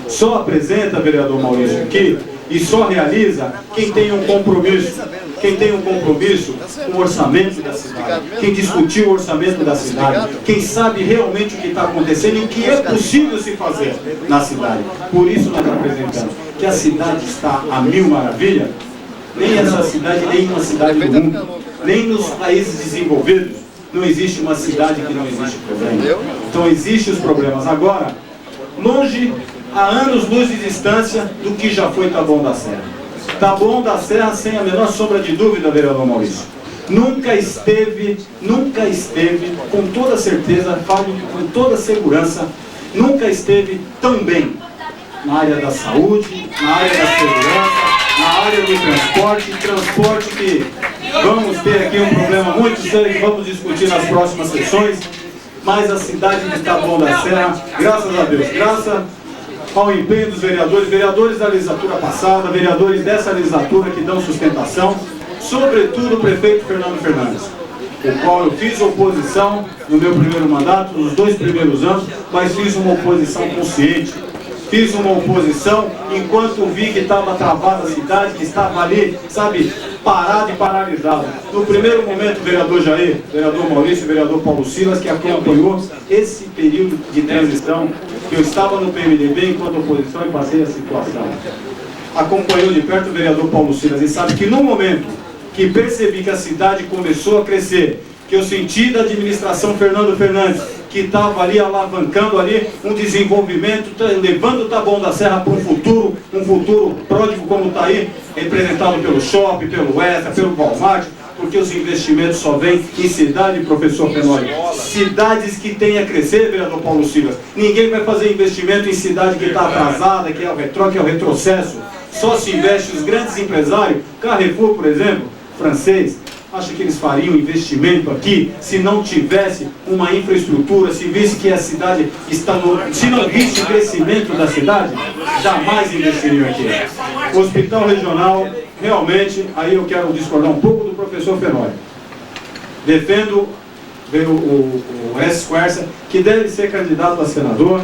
Só apresenta, vereador Maurício, aqui e só realiza quem tem um compromisso. Quem tem um compromisso com o orçamento da cidade. Quem discutiu o orçamento da cidade. Quem sabe realmente o que está acontecendo e o que é possível se fazer na cidade. Por isso nós apresentamos que a cidade está a mil maravilhas. Nem essa cidade, nem uma cidade do mundo. Nem nos países desenvolvidos. Não existe uma cidade que não existe problema. Então existem os problemas. Agora, longe, há anos-luz de distância do que já foi Taboão da Serra. Taboão da Serra, sem a menor sombra de dúvida, vereador Maurício, nunca esteve, com toda certeza, falo com toda segurança, nunca esteve tão bem na área da saúde, na área da segurança, na área do transporte que vamos ter aqui um problema muito sério que vamos discutir nas próximas sessões, mas a cidade de Taboão da Serra, graças a Deus, graças ao empenho dos vereadores da legislatura passada, vereadores dessa legislatura que dão sustentação, sobretudo o prefeito Fernando Fernandes, o qual eu fiz oposição no meu primeiro mandato, nos 2 primeiros anos, mas fiz uma oposição consciente. Fiz uma oposição enquanto vi que estava travada a cidade, que estava ali, sabe, parado e paralisado. No primeiro momento, vereador Jair, vereador Maurício, vereador Paulo Silas, que acompanhou esse período de transição, que eu estava no PMDB enquanto oposição e passei a situação. Acompanhou de perto o vereador Paulo Silas e sabe que no momento que percebi que a cidade começou a crescer, que eu senti da administração Fernando Fernandes, que estava ali alavancando ali um desenvolvimento, levando o Taboão da Serra para um futuro pródigo como está aí, representado pelo Shopping, pelo Extra, pelo Walmart, porque os investimentos só vêm em cidade, professor Tenório. Cidades que têm a crescer, vereador Paulo Silas. Ninguém vai fazer investimento em cidade que está atrasada, que é o retrocesso. Só se investe os grandes empresários, Carrefour, por exemplo, francês. Acha que eles fariam investimento aqui se não tivesse uma infraestrutura, se visse que a cidade está se não visse o crescimento da cidade, jamais investiriam aqui. Hospital regional, realmente, aí eu quero discordar um pouco do professor Fenório. Defendo o S. Quercia, que deve ser candidato a senador,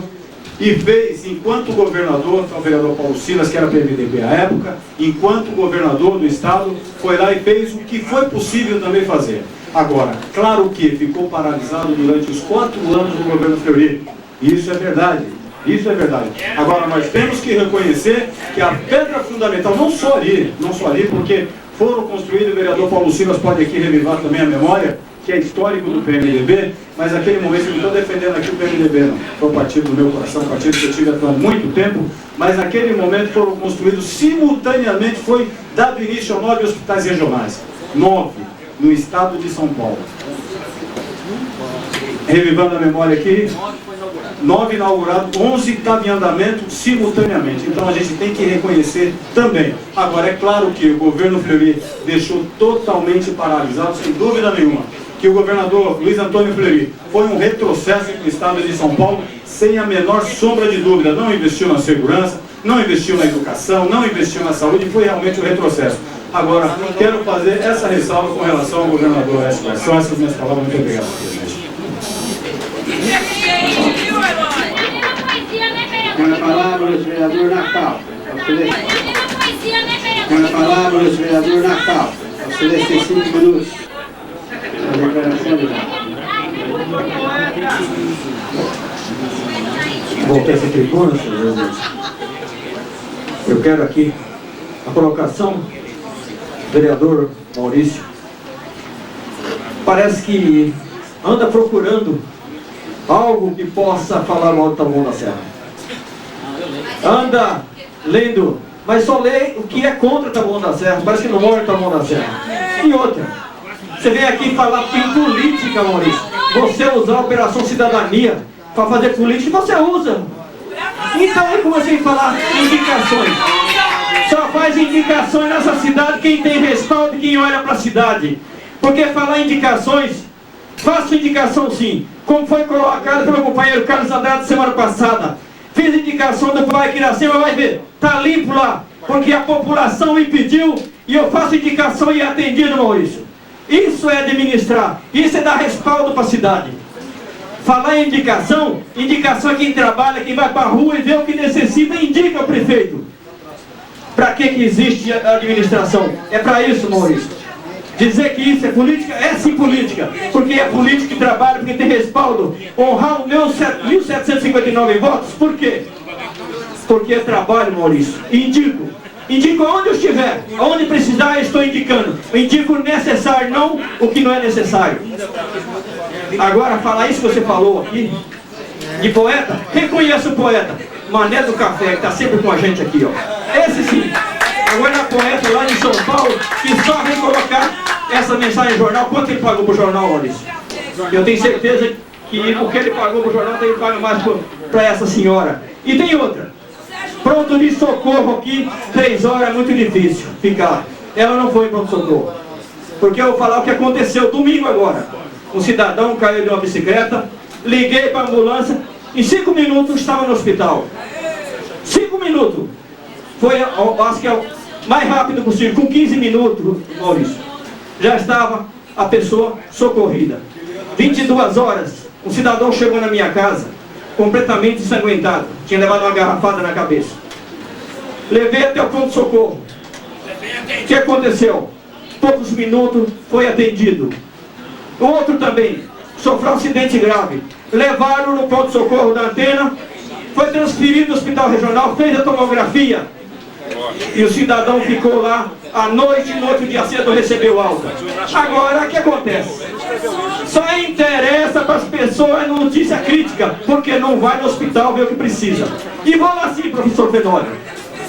e fez, enquanto governador, o vereador Paulo Silas, que era PMDB à época, enquanto governador do estado, foi lá e fez o que foi possível também fazer. Agora, claro que ficou paralisado durante os 4 anos do governo Fleury. Isso é verdade. Isso é verdade. Agora, nós temos que reconhecer que a pedra fundamental, não só ali, porque foram construídos, o vereador Paulo Silas pode aqui revivar também a memória, que é histórico do PMDB, mas naquele momento, eu não estou defendendo aqui o PMDB, não. Foi o partido do meu coração, o partido que eu tive há muito tempo, mas naquele momento foram construídos simultaneamente, foi dado início a 9 hospitais regionais. 9 no estado de São Paulo. Revivando a memória aqui, 9 inaugurados, 11 estavam em andamento simultaneamente. Então a gente tem que reconhecer também. Agora, é claro que o governo Fleury deixou totalmente paralisado, sem dúvida nenhuma, que o governador Luiz Antônio Fleury foi um retrocesso no estado de São Paulo, sem a menor sombra de dúvida. Não investiu na segurança, não investiu na educação, não investiu na saúde, foi realmente um retrocesso. Agora, quero fazer essa ressalva com relação ao governador S. Quercia. São essas minhas palavras. Muito obrigado, presidente. Com a palavra o vereador Natal. Com a palavra o vereador Natal. Você tem 5 minutos. A declaração de voto. Voltei a essa tribuna, senhor presidente. Eu quero aqui a colocação do vereador Maurício. Parece que anda procurando algo que possa falar mal do Taboão da Serra. Anda lendo, mas só lê o que é contra o Taboão da Serra. Parece que não mora no Taboão da Serra. E outra, você vem aqui falar em política, Maurício. Você usar a Operação Cidadania para fazer política, você usa. Então eu comecei a falar indicações. Só faz indicações nessa cidade quem tem respaldo e quem olha para a cidade. Porque falar indicações, faço indicação sim, como foi colocado pelo companheiro Carlos Andrade semana passada. Fiz indicação do pai aqui na cima, vai ver, tá limpo lá, porque a população me pediu e eu faço indicação e é atendido, Maurício. Isso é administrar, isso é dar respaldo para a cidade. Falar em indicação, indicação é quem trabalha, quem vai para a rua e vê o que necessita e indica o prefeito. Para que existe a administração? É para isso, Maurício. Dizer que isso é política, é sim política, porque é político que trabalha, porque tem respaldo. Honrar os meus 1.759 votos, por quê? Porque eu trabalho, Maurício, e indico. Indico onde eu estiver, onde precisar eu estou indicando. Eu indico o necessário, não o que não é necessário. Agora, falar isso que você falou aqui, de poeta, reconheço o poeta, Mané do Café, que está sempre com a gente aqui, ó. Esse sim. Agora é poeta lá de São Paulo, que só vem colocar essa mensagem no jornal. Quanto ele pagou pro jornal, Maurício? Eu tenho certeza que o que ele pagou pro jornal, ele paga mais para essa senhora. E tem outra. Pronto de socorro aqui, 3 horas é muito difícil ficar. Ela não foi pronto socorro. Porque eu vou falar o que aconteceu domingo agora. Um cidadão caiu de uma bicicleta, liguei para a ambulância, em 5 minutos estava no hospital. 5 minutos. Foi, acho que é o mais rápido possível, com 15 minutos, Maurício. Já estava a pessoa socorrida. 22 horas, um cidadão chegou na minha casa, completamente ensanguentado. Tinha levado uma garrafada na cabeça. Levei até o pronto-socorro. O que aconteceu? Poucos minutos, foi atendido. O outro também sofreu um acidente grave. Levaram no pronto-socorro da Antena, foi transferido ao hospital regional, fez a tomografia. E o cidadão ficou lá à noite e no outro dia cedo recebeu alta. Agora, o que acontece? Só interessa para as pessoas notícia crítica, porque não vai no hospital ver o que precisa. E vou lá sim, professor Fenório.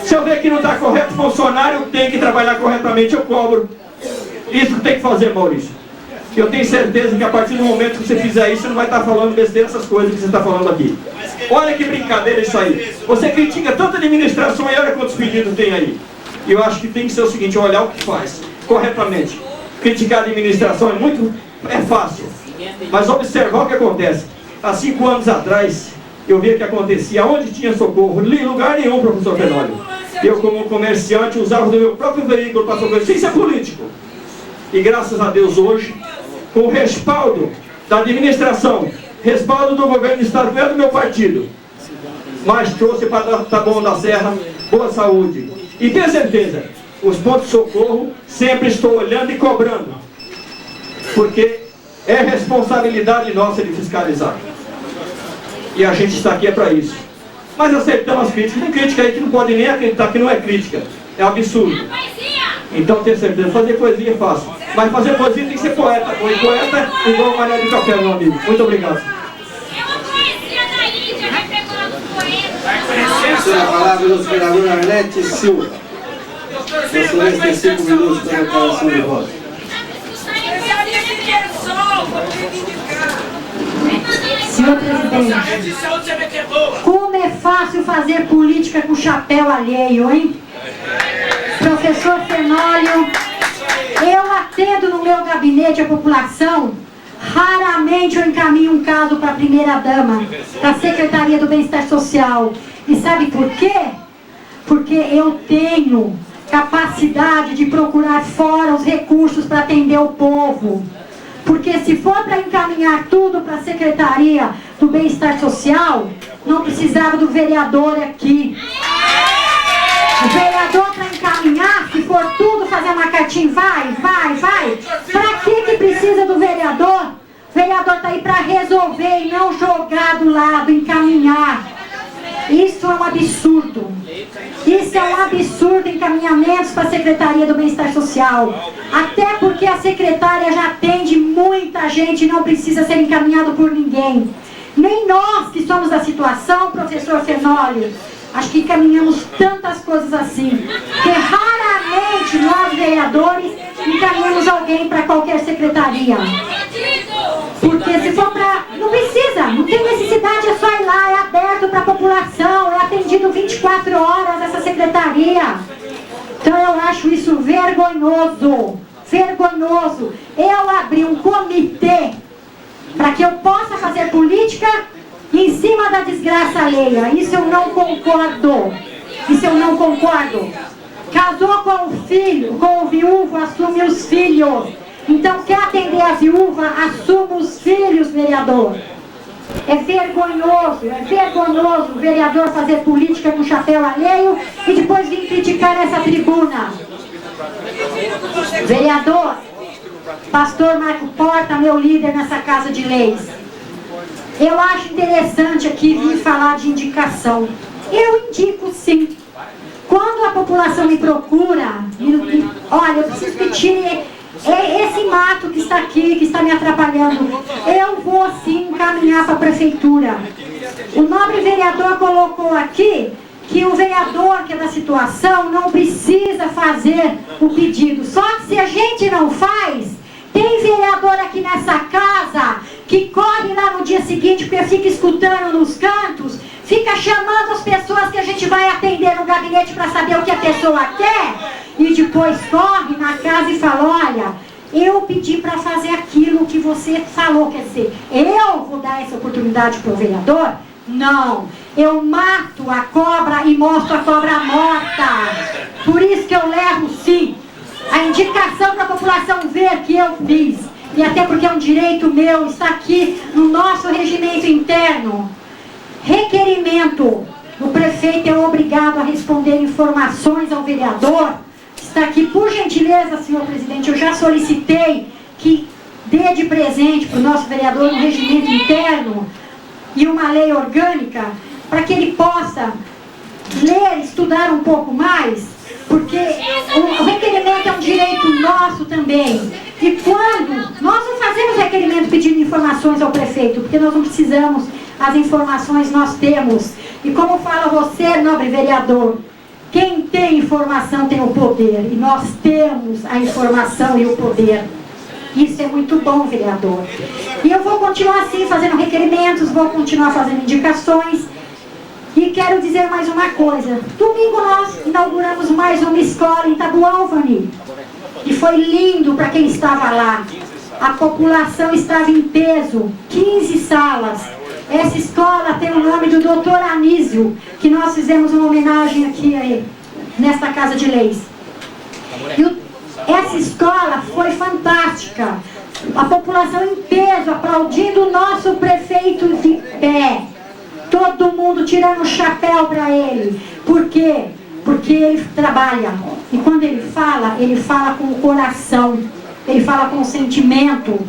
Se eu ver que não está correto, funcionário tem que trabalhar corretamente, eu cobro. Isso que tem que fazer, Maurício. Eu tenho certeza que a partir do momento que você fizer isso, você não vai estar falando besteira essas coisas que você está falando aqui. Olha que brincadeira isso aí. Você critica tanta administração e olha quantos pedidos tem aí. E eu acho que tem que ser o seguinte, olhar o que faz, corretamente. Criticar a administração é fácil. Mas observar o que acontece. Há 5 anos atrás, eu vi o que acontecia. Onde tinha socorro? Em lugar nenhum, professor Fenório. Eu, como comerciante, usava do meu próprio veículo para socorrer, sem ser político. E graças a Deus hoje, com o respaldo da administração, respaldo do governo do estado, não é do meu partido, mas trouxe para Taboão da Serra boa saúde. E tenha certeza, os pontos de socorro sempre estou olhando e cobrando, porque é responsabilidade nossa de fiscalizar. E a gente está aqui é para isso. Mas aceitamos as críticas. Tem crítica aí que não pode nem acreditar que não é crítica. É absurdo. Então tenho certeza, fazer poesia é fácil. Mas fazer poesia tem que ser poeta. E poeta igual Maria do Café, meu amigo. Muito obrigado. A palavra do vereador Arlete Silva. Excelência tem 5 minutos para a declaração de voto. Senhor presidente, como é fácil fazer política com chapéu alheio, hein? Professor Fenólio, eu atendo no meu gabinete a população, raramente eu encaminho um caso para a primeira-dama, para a Secretaria do Bem-Estar Social. E sabe por quê? Porque eu tenho capacidade de procurar fora os recursos para atender o povo. Porque se for para encaminhar tudo para a Secretaria do Bem-Estar Social, não precisava do vereador aqui. O vereador para encaminhar, se for tudo, fazer uma cartinha, vai. Para que precisa do vereador? O vereador está aí para resolver e não jogar do lado, encaminhar. Isso é um absurdo. Isso é um absurdo, encaminhamentos para a Secretaria do Bem-Estar Social. Até porque a secretária já atende muita gente e não precisa ser encaminhado por ninguém. Nem nós que somos da situação, professor Fenólio, acho que encaminhamos tantas coisas assim. Que raramente nós, vereadores, encaminhamos alguém para qualquer secretaria. Porque se for para... Não precisa, não tem necessidade, é só ir lá, é aberto para a população, é atendido 24 horas essa secretaria. Então eu acho isso vergonhoso, vergonhoso. Eu abri um comitê para que eu possa fazer política em cima da desgraça alheia. Isso eu não concordo. Isso eu não concordo. Casou com o filho, com o viúvo, assume os filhos. Então, quer atender a viúva, assuma os filhos, vereador. É vergonhoso o vereador fazer política com chapéu alheio e depois vir criticar nessa tribuna. Vereador, pastor Marco Porta, meu líder nessa Casa de Leis. Eu acho interessante aqui vir falar de indicação. Eu indico sim. Quando a população me procura, olha, eu preciso que tire esse mato que está aqui, que está me atrapalhando. Eu vou sim encaminhar para a prefeitura. O nobre vereador colocou aqui que o vereador que é da situação não precisa fazer o pedido. Só que se a gente não faz, tem vereador aqui nessa casa que corre lá no dia seguinte porque fica escutando nos cantos, fica chamando as pessoas que a gente vai atender no gabinete para saber o que a pessoa quer e depois corre na casa e fala, olha, eu pedi para fazer aquilo que você falou, quer dizer, eu vou dar essa oportunidade para o vereador? Não, eu mato a cobra e mostro a cobra morta. Por isso que eu levo sim a indicação para a população ver que eu fiz. E até porque é um direito meu, está aqui no nosso regimento interno. Requerimento. O prefeito é obrigado a responder informações ao vereador. Está aqui, por gentileza, senhor presidente, eu já solicitei que dê de presente para o nosso vereador um regimento interno e uma lei orgânica, para que ele possa ler, estudar um pouco mais, porque o requerimento é um direito nosso também. E quando nós não fazemos requerimento pedindo informações ao prefeito, porque nós não precisamos, as informações nós temos. E como fala você, nobre vereador, quem tem informação tem o poder, e nós temos a informação e o poder. Isso é muito bom, vereador. E eu vou continuar assim, fazendo requerimentos, vou continuar fazendo indicações. E quero dizer mais uma coisa. Domingo nós inauguramos mais uma escola em Taboão, Vani. E foi lindo para quem estava lá. A população estava em peso, 15 salas. Essa escola tem o nome do Dr. Anísio, que nós fizemos uma homenagem aqui a ele. nesta Casa de Leis. Essa escola foi fantástica. A população em peso aplaudindo o nosso prefeito de pé. Todo mundo tirando o chapéu para ele. Por quê? Porque ele trabalha. E quando ele fala com o coração. Ele fala com o sentimento.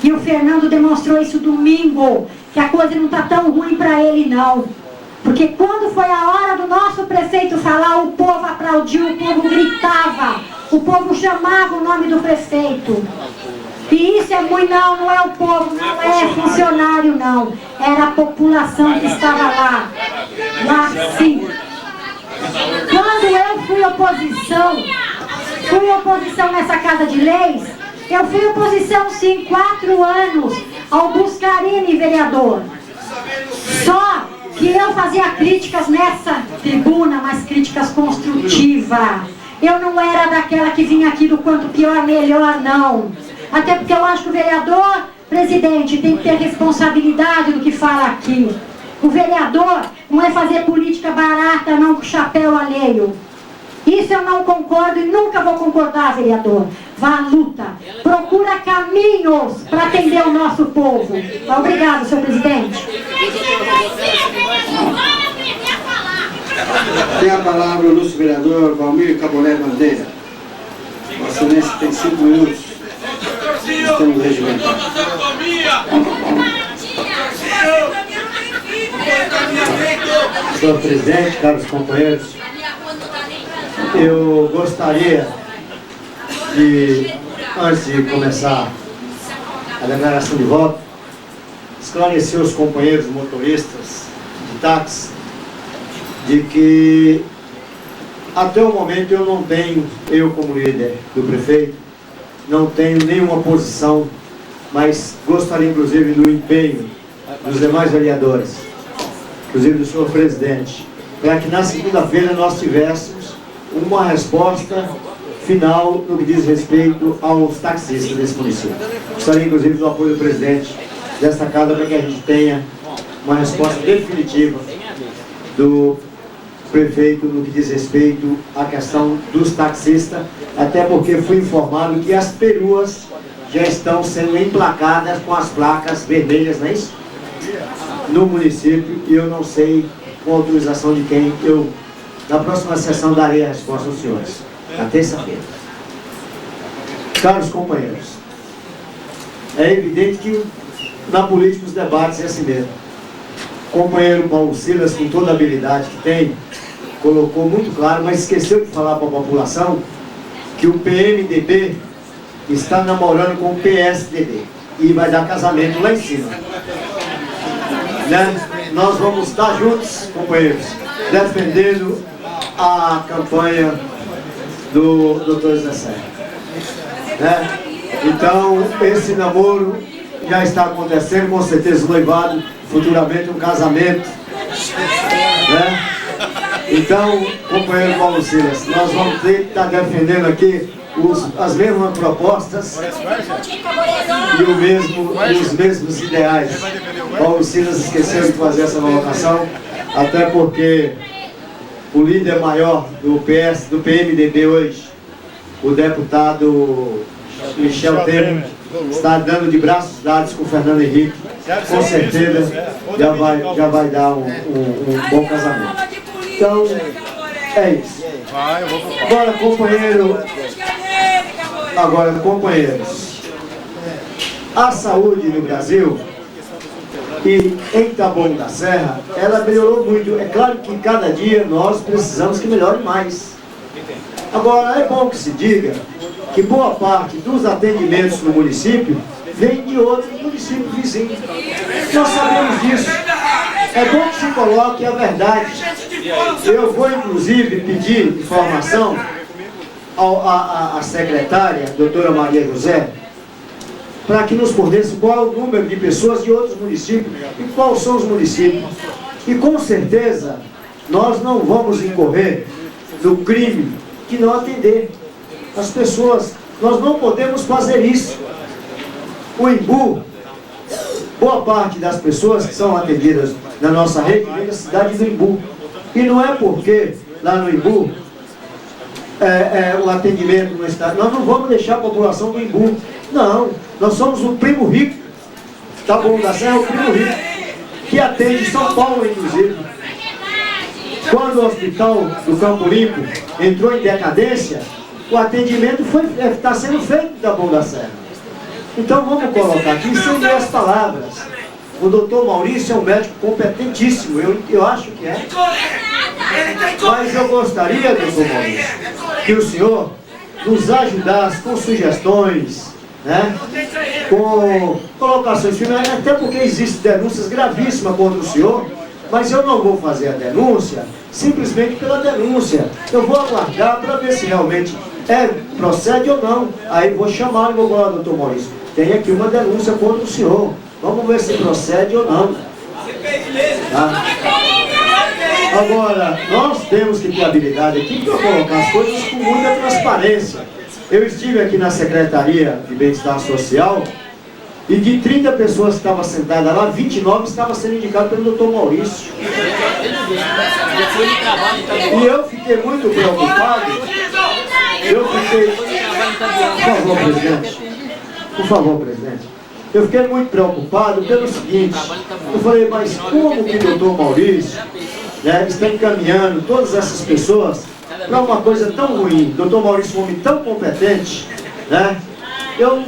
E o Fernando demonstrou isso domingo. Que a coisa não está tão ruim para ele, não. Porque quando foi a hora do nosso prefeito falar, o povo aplaudiu, o povo gritava. O povo chamava o nome do prefeito. E isso é muito, não é o povo, não é funcionário, não. Era a população que estava lá. Lá sim. Quando eu fui oposição nessa Casa de Leis, eu fui oposição sim, 4 anos ao Buscarini, vereador. Só que eu fazia críticas nessa tribuna, mas críticas construtivas. Eu não era daquela que vinha aqui do quanto pior, melhor, não. Até porque eu acho que o vereador, presidente, tem que ter responsabilidade do que fala aqui. O vereador não é fazer política barata, não, com chapéu alheio. Isso eu não concordo e nunca vou concordar, vereador. Vá à luta. Procura caminhos para atender o nosso povo. Obrigado, senhor presidente. Tem a palavra o ilustre vereador Valmir Cabolé Bandeira. Vossa Excelência tem 5 minutos. Estamos regimentados. Senhor presidente, caros companheiros, eu gostaria de, antes de começar a declaração de voto, esclarecer os companheiros motoristas de táxi de que até o momento eu não tenho, eu como líder do prefeito, não tenho nenhuma posição, mas gostaria inclusive do empenho dos demais vereadores, inclusive do senhor presidente, para que na segunda-feira nós tivéssemos uma resposta final no que diz respeito aos taxistas desse município. Gostaria inclusive do apoio do presidente desta casa para que a gente tenha uma resposta definitiva do prefeito no que diz respeito à questão dos taxistas, até porque fui informado que as peruas já estão sendo emplacadas com as placas vermelhas, não é isso? No município, e eu não sei com autorização de quem. Eu, na próxima sessão, darei a resposta aos senhores, na terça-feira. Caros companheiros, é evidente que na política os debates é assim mesmo. O companheiro Paulo Silas, com toda a habilidade que tem, colocou muito claro, mas esqueceu de falar para a população que o PMDB está namorando com o PSDB e vai dar casamento lá em cima. Né? Nós vamos estar juntos, companheiros, defendendo a campanha do Dr. José Serra. Né? Então, esse namoro já está acontecendo, com certeza noivado, futuramente um casamento. Né? Então, companheiro Paulo Silas, nós vamos ter que estar defendendo aqui as mesmas propostas e os mesmos ideais. Paulo Silas esqueceu de fazer essa colocação, até porque o líder maior do PMDB hoje, o deputado Michel Temer, está dando de braços dados com o Fernando Henrique. Com certeza já vai dar um bom casamento. Então, é isso. Agora, companheiros, a saúde no Brasil e em Taboão da Serra, ela melhorou muito. É claro que cada dia nós precisamos que melhore mais. Agora, é bom que se diga que boa parte dos atendimentos no município vem de outro município vizinho. Nós sabemos disso. É bom que se coloque a verdade. Eu vou, inclusive, pedir informação à secretária, doutora Maria José, para que nos forneça qual é o número de pessoas de outros municípios e quais são os municípios. E com certeza, nós não vamos incorrer no crime de não atender as pessoas. Nós não podemos fazer isso. O Imbu, boa parte das pessoas que são atendidas na nossa rede vem da cidade do Imbu. E não é porque lá no Imbu o atendimento no estado. Nós não vamos deixar a população do Imbu. Não, nós somos o primo rico. Taboão da Serra é o primo rico, que atende São Paulo, inclusive. Quando o hospital do Campo Limpo entrou em decadência, o atendimento está sendo feito em Taboão da Serra. Então vamos colocar aqui sem meias palavras. O doutor Maurício é um médico competentíssimo, eu acho que é. Mas eu gostaria, doutor Maurício, que o senhor nos ajudasse com sugestões, né? Com colocações finais, até porque existem denúncias gravíssimas contra o senhor, mas eu não vou fazer a denúncia simplesmente pela denúncia. Eu vou aguardar para ver se realmente procede ou não. Aí vou chamar e vou falar, doutor Maurício, tem aqui uma denúncia contra o senhor. Vamos ver se procede ou não. Tá? Agora, nós temos que ter habilidade aqui para colocar as coisas com muita transparência. Eu estive aqui na Secretaria de Bem-Estar Social e de 30 pessoas que estavam sentadas lá, 29 estavam sendo indicadas pelo doutor Maurício. E eu fiquei muito preocupado. Por favor, presidente. Por favor, presidente. Eu fiquei muito preocupado pelo seguinte, eu falei, mas como que o doutor Maurício, né, está encaminhando todas essas pessoas para uma coisa tão ruim? O doutor Maurício é um homem tão competente, né? Eu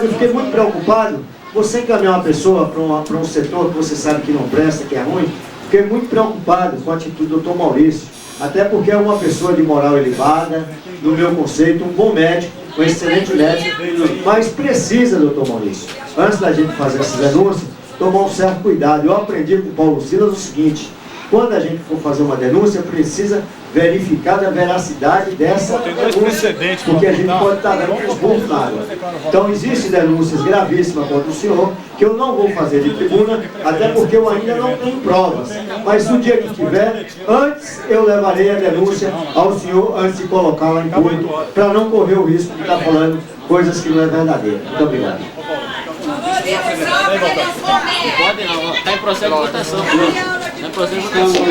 fiquei muito preocupado, você encaminhar uma pessoa para um setor que você sabe que não presta, que é ruim, fiquei muito preocupado com a atitude do doutor Maurício, até porque é uma pessoa de moral elevada, no meu conceito, um bom médico, um excelente médico, mas precisa, doutor Maurício, antes da gente fazer essas denúncias, tomar um certo cuidado. Eu aprendi com o Paulo Silas o seguinte, quando a gente for fazer uma denúncia, precisa verificar a veracidade dessa denúncia, porque a gente pode estar dando um burro na água. Então, existem denúncias gravíssimas contra o senhor, que eu não vou fazer de tribuna, até porque eu ainda não tenho provas. Mas no dia que tiver, antes eu levarei a denúncia ao senhor, antes de colocá-la em público, para não correr o risco de estar falando coisas que não é verdadeira. Muito obrigado. Pode não, está em processo de votação. Está em processo de votação.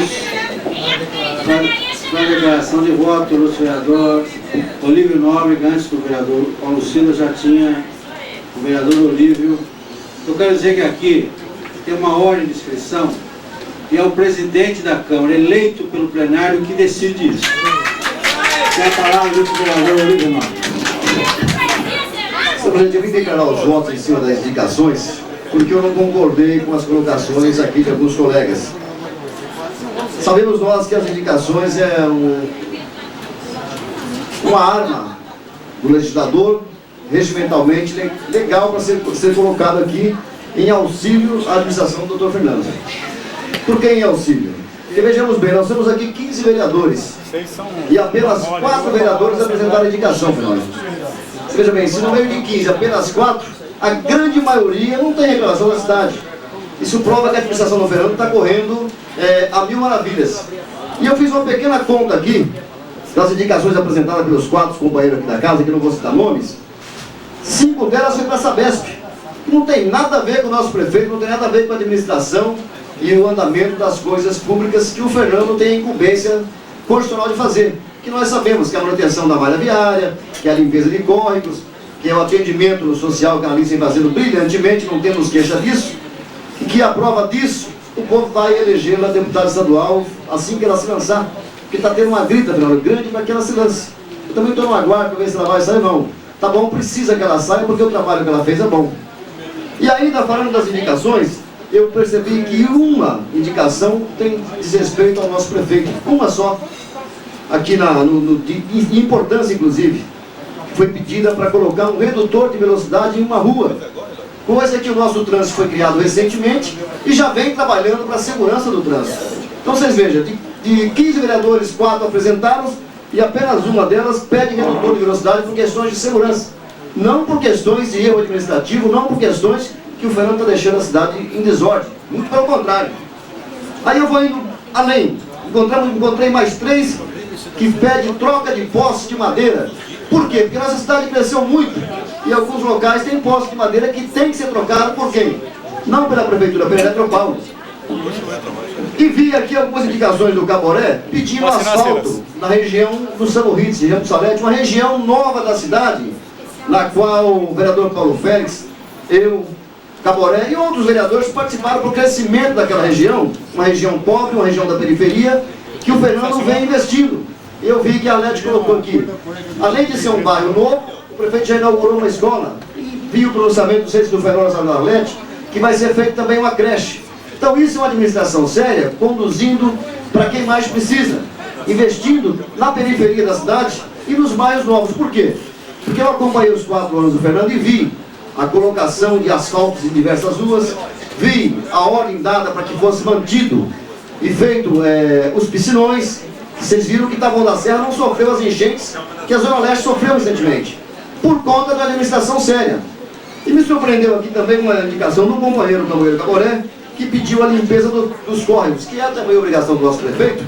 Na declaração de voto do vereador Olívio Nóbrega, antes do vereador Paulo Silas, já tinha o vereador Olívio. Eu quero dizer que aqui tem uma ordem de inscrição e é o presidente da Câmara, eleito pelo plenário, que decide isso. Tem a palavra do vereador Olívio Nóbrega. Senhor presidente, eu vim declarar os votos em cima das indicações, porque eu não concordei com as colocações aqui de alguns colegas. Sabemos nós que as indicações é uma arma do legislador, regimentalmente legal para ser colocado aqui em auxílio à administração do doutor Fernando. Por que em auxílio? Porque vejamos bem, nós temos aqui 15 vereadores e apenas 4 vereadores apresentaram a indicação, Fernando. Veja bem, se no meio de 15 apenas 4, a grande maioria não tem reclamação da cidade. Isso prova que a administração do Fernando está correndo a mil maravilhas. E eu fiz uma pequena conta aqui, das indicações apresentadas pelos 4 companheiros aqui da casa, que não vou citar nomes, 5 delas foi para a Sabesp, que não tem nada a ver com o nosso prefeito, não tem nada a ver com a administração e o andamento das coisas públicas que o Fernando tem a incumbência constitucional de fazer. Que nós sabemos que é a manutenção da malha viária, que é a limpeza de córregos, que é o atendimento no social que a Alice vem fazendo brilhantemente, não temos queixa disso, e que a prova disso, o povo vai elegê-la deputada estadual assim que ela se lançar, porque está tendo uma grita, Fernando, grande para que ela se lance. Eu também estou no aguardo para ver se ela vai sair ou não. Tá bom, precisa que ela saia, porque o trabalho que ela fez é bom. E ainda falando das indicações, eu percebi que uma indicação tem desrespeito ao nosso prefeito, uma só, aqui de importância inclusive, foi pedida para colocar um redutor de velocidade em uma rua, coisa que o nosso trânsito foi criado recentemente e já vem trabalhando para a segurança do trânsito. Então vocês vejam, de 15 vereadores, 4 apresentaram e apenas uma delas pede redutor de velocidade por questões de segurança, não por questões de erro administrativo, não por questões que o Fernando está deixando a cidade em desordem, muito pelo contrário. Aí eu vou indo além, encontrei mais 3 que pedem troca de postes de madeira. Por quê? Porque nossa cidade cresceu muito e alguns locais têm postes de madeira que tem que ser trocado por quem? Não pela prefeitura, pela Eletropaulo. E vi aqui algumas indicações do Caboré pedindo asfalto na região do Samorritz, região do Salete, uma região nova da cidade, na qual o vereador Paulo Félix, eu, Caboré e outros vereadores participaram para o crescimento daquela região, uma região pobre, uma região da periferia, que o Fernando vem investindo. Eu vi que a Lete colocou aqui, além de ser um bairro novo, o prefeito já inaugurou uma escola, e vi o pronunciamento, não sei se do Fernando ou da Lete, que vai ser feito também uma creche. Então isso é uma administração séria, conduzindo para quem mais precisa, investindo na periferia da cidade e nos bairros novos. Por quê? Porque eu acompanhei os 4 anos do Fernando e vi a colocação de asfaltos em diversas ruas, vi a ordem dada para que fosse mantido e feito os piscinões, que vocês viram que Taboão da Serra não sofreu as enchentes que a Zona Leste sofreu recentemente, por conta da administração séria. E me surpreendeu aqui também uma indicação do companheiro Caboré, que pediu a limpeza dos córregos, que é também obrigação do nosso prefeito.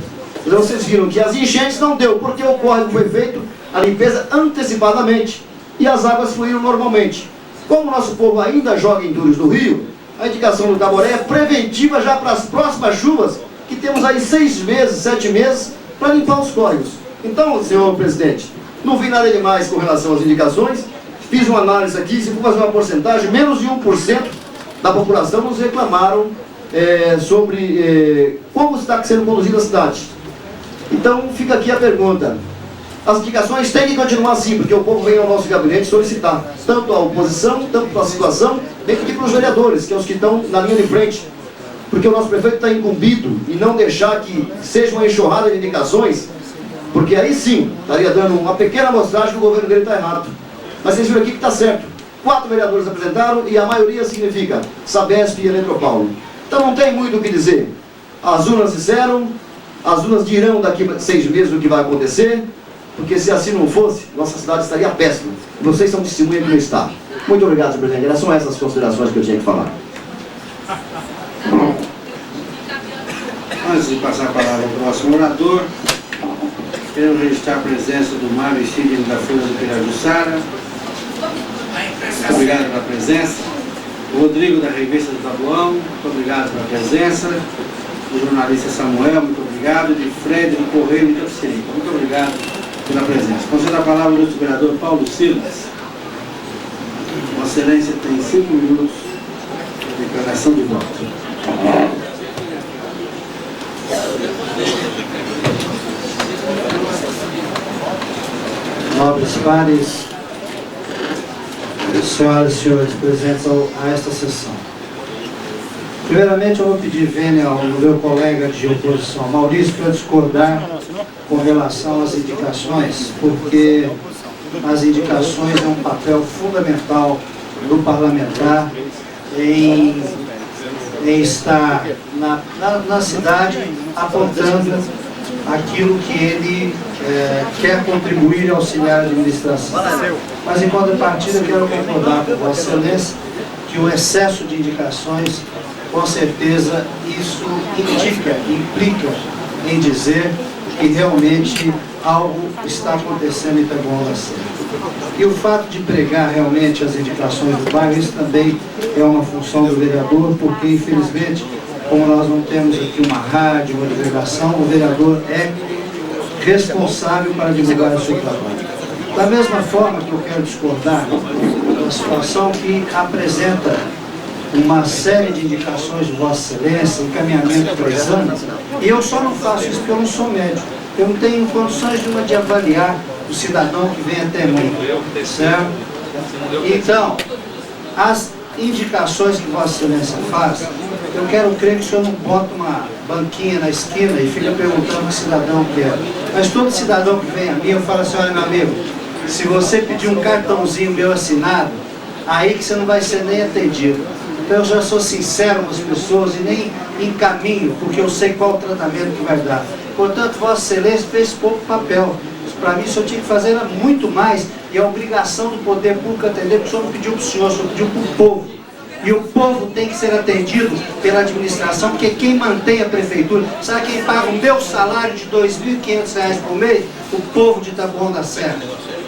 Então vocês viram que as enchentes não deu, porque o córrego foi feito a limpeza antecipadamente e as águas fluíram normalmente. Como o nosso povo ainda joga em Dures do Rio, a indicação do Caboré é preventiva já para as próximas chuvas, que temos aí 6 meses, 7 meses, para limpar os córregos. Então, senhor presidente, não vi nada demais com relação às indicações, fiz uma análise aqui, se for fazer uma porcentagem, menos de 1% da população nos reclamaram sobre como está sendo conduzida a cidade. Então, fica aqui a pergunta. As indicações têm que continuar assim, porque o povo vem ao nosso gabinete solicitar, tanto a oposição, tanto a situação, vem pedir para os vereadores, que é os que estão na linha de frente. Porque o nosso prefeito está incumbido em não deixar que seja uma enxurrada de indicações, porque aí sim, estaria dando uma pequena amostragem que o governo dele está errado. Mas vocês viram aqui que está certo. 4 vereadores apresentaram e a maioria significa Sabesp e Eletropaulo. Então não tem muito o que dizer. As urnas disseram, as urnas dirão daqui a 6 meses o que vai acontecer, porque se assim não fosse, nossa cidade estaria péssima. Vocês são testemunha que não está. Muito obrigado, senhor presidente. Eram só essas considerações que eu tinha que falar. Antes de passar a palavra ao próximo orador, quero registrar a presença do Mário Sidney da Folha do Pirajussara. Muito obrigado pela presença. O Rodrigo da Revista do Taboão, muito obrigado pela presença. O jornalista Samuel, muito obrigado. De Fred, do Correio de Tapicerica, muito obrigado pela presença. Concedo a palavra ao ilustre vereador Paulo Silas. Vossa Excelência tem 5 minutos de declaração de voto. Nobres pares, senhoras e senhores presentes a esta sessão. Primeiramente, eu vou pedir vênia ao meu colega de oposição, Maurício, para discordar com relação às indicações, porque as indicações é um papel fundamental do parlamentar em estar na cidade apontando aquilo que ele quer contribuir e auxiliar a administração. Mas em contrapartida, eu quero concordar com Vossa Excelência que o excesso de indicações, com certeza, isso implica em dizer que realmente algo está acontecendo em Taboão da Serra. E o fato de pregar realmente as indicações do bairro, isso também é uma função do vereador, porque infelizmente, como nós não temos aqui uma rádio, uma divulgação, o vereador é responsável para divulgar o seu trabalho. Da mesma forma que eu quero discordar da situação que apresenta uma série de indicações de Vossa Excelência, encaminhamento para exame, e eu só não faço isso porque eu não sou médico. Eu não tenho condições de avaliar o cidadão que vem até mim, certo? Então, as indicações que Vossa Excelência faz, eu quero crer que o senhor não bota uma banquinha na esquina e fica perguntando ao cidadão o que é. Mas todo cidadão que vem a mim, eu falo assim, olha meu amigo, se você pedir um cartãozinho meu assinado, aí que você não vai ser nem atendido. Então eu já sou sincero com as pessoas e nem encaminho, porque eu sei qual o tratamento que vai dar. Portanto, Vossa Excelência fez pouco papel. Para mim, o senhor tinha que fazer muito mais, e a obrigação do poder público atender, porque o senhor não pediu para o senhor pediu para o povo. E o povo tem que ser atendido pela administração, porque quem mantém a prefeitura, sabe quem paga o meu salário de R$ 2.500 por mês? O povo de Taboão da Serra.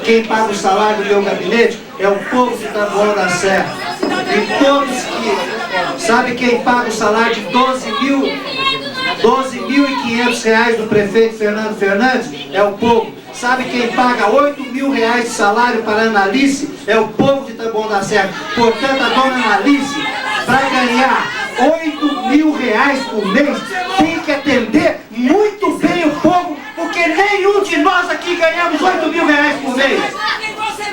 Quem paga o salário do meu gabinete é o povo de Taboão da Serra. E todos que Sabe quem paga o salário de 12.500 reais do prefeito Fernando Fernandes? É o povo. Sabe quem paga 8 mil reais de salário para a Analice? É o povo de Taboão da Serra. Portanto, a dona Analice, para ganhar 8 mil reais por mês, tem que atender muito bem o povo, porque nenhum de nós aqui ganhamos 8 mil reais por mês.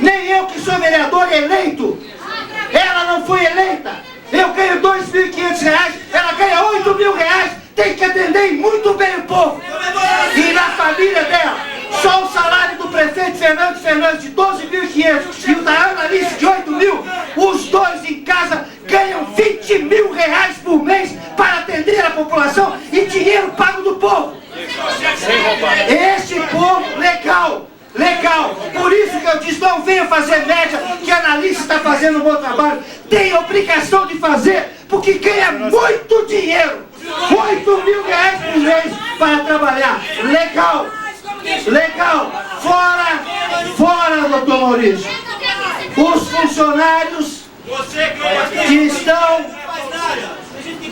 Nem eu, que sou vereador eleito. Ela não foi eleita. Eu ganho 2.500 reais, ela ganha 8 mil reais. Tem que atender muito bem o povo. E na família dela, só o salário do prefeito Fernando Fernandes de 12.500 e o da Analice de 8 mil, os dois em casa ganham 20 mil reais por mês para atender a população e dinheiro pago do povo. Este povo, legal. Legal, por isso que eu disse, não venha fazer média, que a Analice está fazendo um bom trabalho. Tem obrigação de fazer, porque ganha muito dinheiro. 8 mil reais por mês para trabalhar. Legal, legal. Fora, doutor Maurício. Os funcionários que estão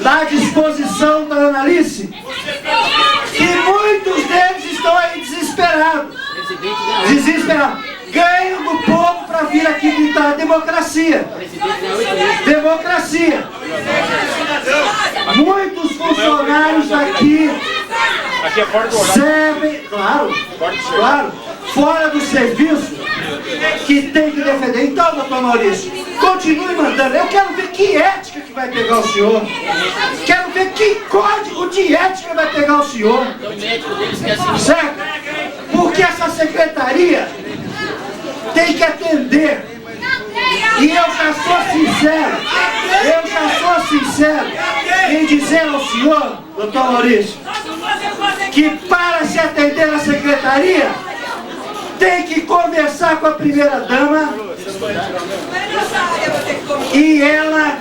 à disposição da Analice, que muitos deles estão aí desesperados. Ganho do povo para vir aqui gritar democracia. Democracia. Muitos funcionários aqui servem, claro, fora do serviço, que tem que defender. Então, doutor Maurício, continue mandando. Eu quero ver que ética que vai pegar o senhor. Quero ver que código de ética vai pegar o senhor. Certo? Porque essa secretaria tem que atender. E eu já sou sincero em dizer ao senhor, doutor Maurício, que para se atender na secretaria, tem que conversar com a primeira-dama e ela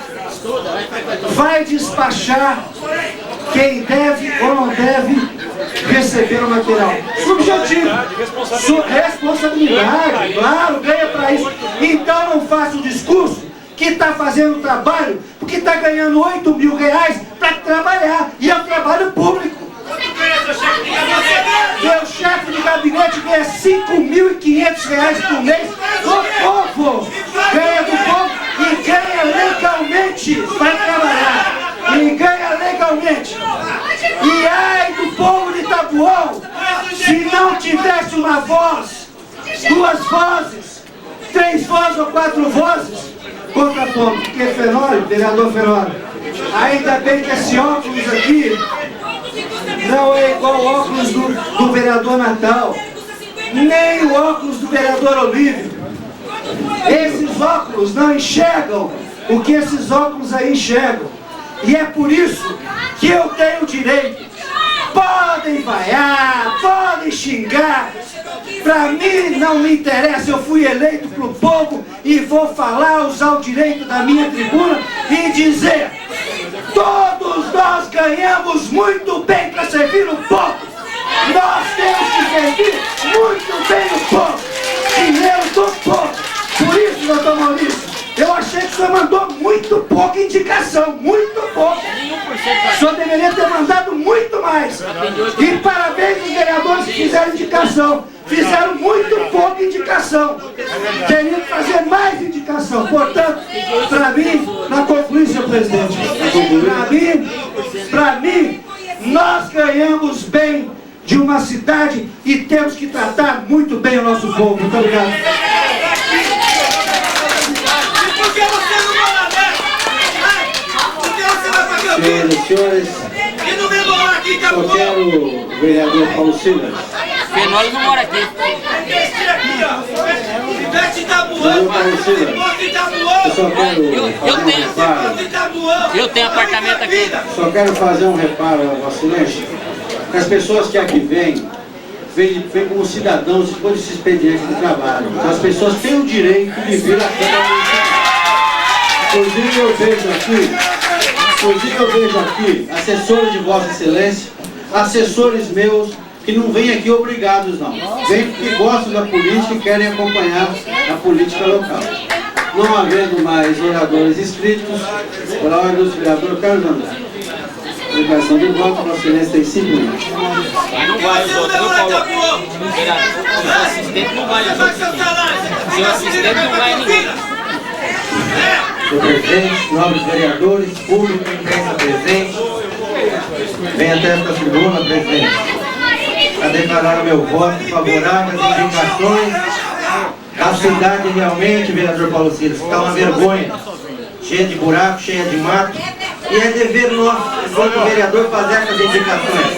vai despachar quem deve ou não deve receber o material. Subjetivo. Responsabilidade, claro, ganha para isso. Então não faça o discurso que está fazendo o trabalho, porque está ganhando 8 mil reais para trabalhar. E é um trabalho público. Meu chefe de gabinete ganha 5.500 reais por mês do povo. Ganha do povo e ganha legalmente para trabalhar. E ganha legalmente. E ai do povo de Taboão, se não tivesse uma voz, 2 vozes, 3 vozes ou 4 vozes contra todos. Porque Fenório, vereador Fenório, ainda bem que esse óculos aqui não é igual ao óculos do vereador Natal, nem o óculos do vereador Olívio. Esses óculos não enxergam o que esses óculos aí enxergam. E é por isso que eu tenho direito. Podem vaiar, podem xingar. Para mim não me interessa, eu fui eleito pelo povo e vou falar, usar o direito da minha tribuna e dizer: todos nós ganhamos muito bem para servir o povo. Nós temos que servir muito bem o povo. Dinheiro do povo. Por isso, doutor Maurício, eu achei que o senhor mandou muito pouca indicação, muito pouco. O senhor deveria ter mandado muito mais. E parabéns aos vereadores que fizeram indicação. Fizeram muito pouca indicação. Teriam que fazer mais indicação. Portanto, para mim, na concluir, senhor presidente, para mim, nós ganhamos bem de uma cidade e temos que tratar muito bem o nosso povo. Muito obrigado. Senhoras e senhores, eu quero o vereador Paulo Silas. Fenório não mora aqui. Eu só quero Eu tenho apartamento aqui. Só quero fazer um reparo a Vossa Excelência, que as pessoas que aqui vêm como cidadãos depois desse expediente de trabalho. Então, as pessoas têm o direito de vir à Câmara Municipal. Inclusive eu vejo aqui assessores de Vossa Excelência, assessores meus, que não vêm aqui obrigados não. Vêm porque gostam da política e querem acompanhar a política local. Não havendo mais oradores inscritos, pela ordem do vereador Carlos André. Declaração de voto, Vossa Excelência tem 5 minutos. Não vale os outros, não, Paulo? Seu assistente não vale os outros. Seu assistente não vai ninguém. Senhor presidente, nobres vereadores, público, imprensa presente, venho até esta tribuna, presidente, a declarar o meu voto favorável às indicações. A cidade realmente, vereador Paulo Silas, está uma vergonha, cheia de buraco, cheia de mato, e é dever nosso, enquanto vereador, fazer essas indicações.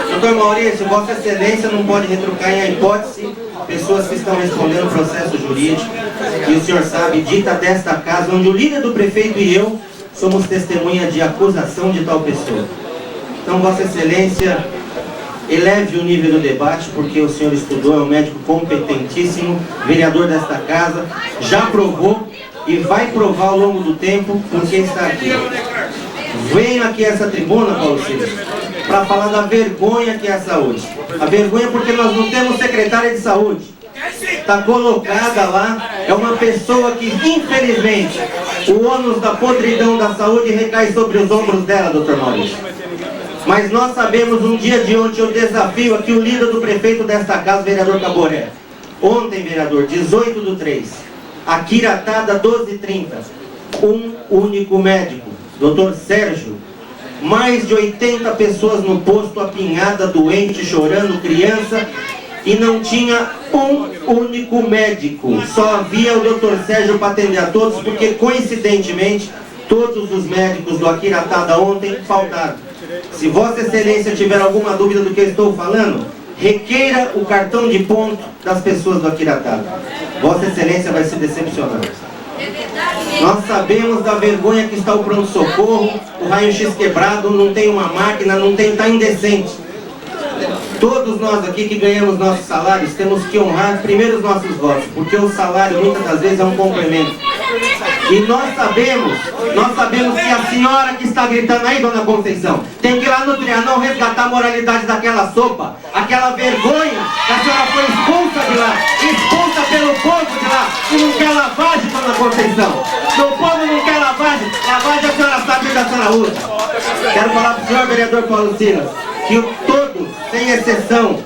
Doutor Maurício, Vossa Excelência não pode retrucar em hipótese pessoas que estão respondendo processo jurídico, e o senhor sabe, dita desta casa, onde o líder do prefeito e eu somos testemunha de acusação de tal pessoa. Então, Vossa Excelência, eleve o nível do debate, porque o senhor estudou, é um médico competentíssimo, vereador desta casa, já provou e vai provar ao longo do tempo porque está aqui. Venho aqui a essa tribuna, Paulo Silas, para falar da vergonha que é a saúde. A vergonha porque nós não temos secretária de saúde. Está colocada lá, é uma pessoa que, infelizmente, o ônus da podridão da saúde recai sobre os ombros dela, doutor Maurício. Mas nós sabemos, um dia de ontem, eu desafio aqui o líder do prefeito desta casa, vereador Caboré. Ontem, vereador, 18/3, Aquiratada 12h30, um único médico, doutor Sérgio, mais de 80 pessoas no posto, apinhada, doente, chorando, criança, e não tinha um único médico. Só havia o doutor Sérgio para atender a todos, porque coincidentemente todos os médicos do Aquiratada ontem faltaram. Se Vossa Excelência tiver alguma dúvida do que eu estou falando, requeira o cartão de ponto das pessoas do Aquiratada. Vossa Excelência vai se decepcionar. Nós sabemos da vergonha que está o pronto-socorro, o raio-x quebrado, não tem uma máquina, não tem, está indecente. Todos nós aqui que ganhamos nossos salários temos que honrar primeiro os nossos votos, porque o salário muitas das vezes é um complemento. E nós sabemos que a senhora que está gritando aí, dona Conceição, tem que ir lá no Trianon resgatar a moralidade daquela sopa, aquela vergonha que a senhora foi expulsa de lá, expulsa pelo povo de lá, e não quer lavagem, dona Conceição. O povo não quer lavagem a senhora sabe da senhora usa. Quero falar para o senhor, vereador Paulo Silas, que todos, sem exceção,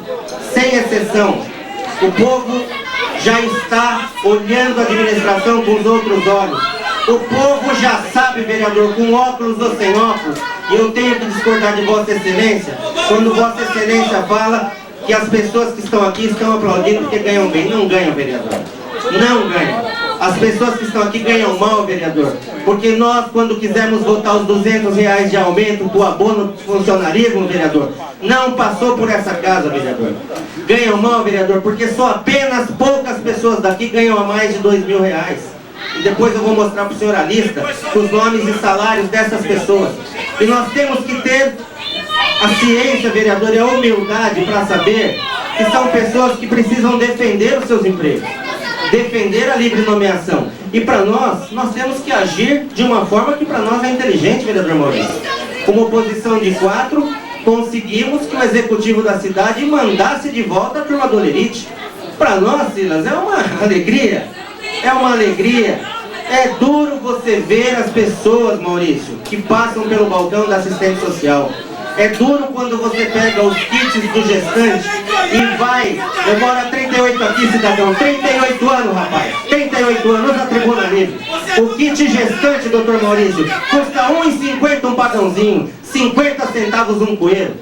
o povo já está olhando a administração com os outros olhos. O povo já sabe, vereador, com óculos ou sem óculos, e eu tenho que discordar de Vossa Excelência, quando Vossa Excelência fala que as pessoas que estão aqui estão aplaudindo porque ganham bem. Não ganham, vereador. Não ganham. As pessoas que estão aqui ganham mal, vereador, porque nós, quando quisermos votar os R$200 de aumento para o abono do funcionalismo, vereador, não passou por essa casa, vereador. Ganham mal, vereador, porque só apenas poucas pessoas daqui ganham a mais de R$2.000. E depois eu vou mostrar para o senhor a lista dos nomes e salários dessas pessoas. E nós temos que ter a ciência, vereador, e a humildade para saber que são pessoas que precisam defender os seus empregos, defender a livre nomeação. E para nós temos que agir de uma forma que para nós é inteligente, vereador Maurício. Como oposição de 4, conseguimos que o executivo da cidade mandasse de volta a turma do Lerite. Para nós, Silas, é uma alegria. É uma alegria. É duro você ver as pessoas, Maurício, que passam pelo balcão da assistente social. É duro quando você pega os kits do gestante e vai. Eu moro há 38 aqui, cidadão. 38 anos, rapaz. 38 anos na tribuna livre. O kit gestante, doutor Maurício, custa R$1,50 um padrãozinho, 50 centavos um coelho.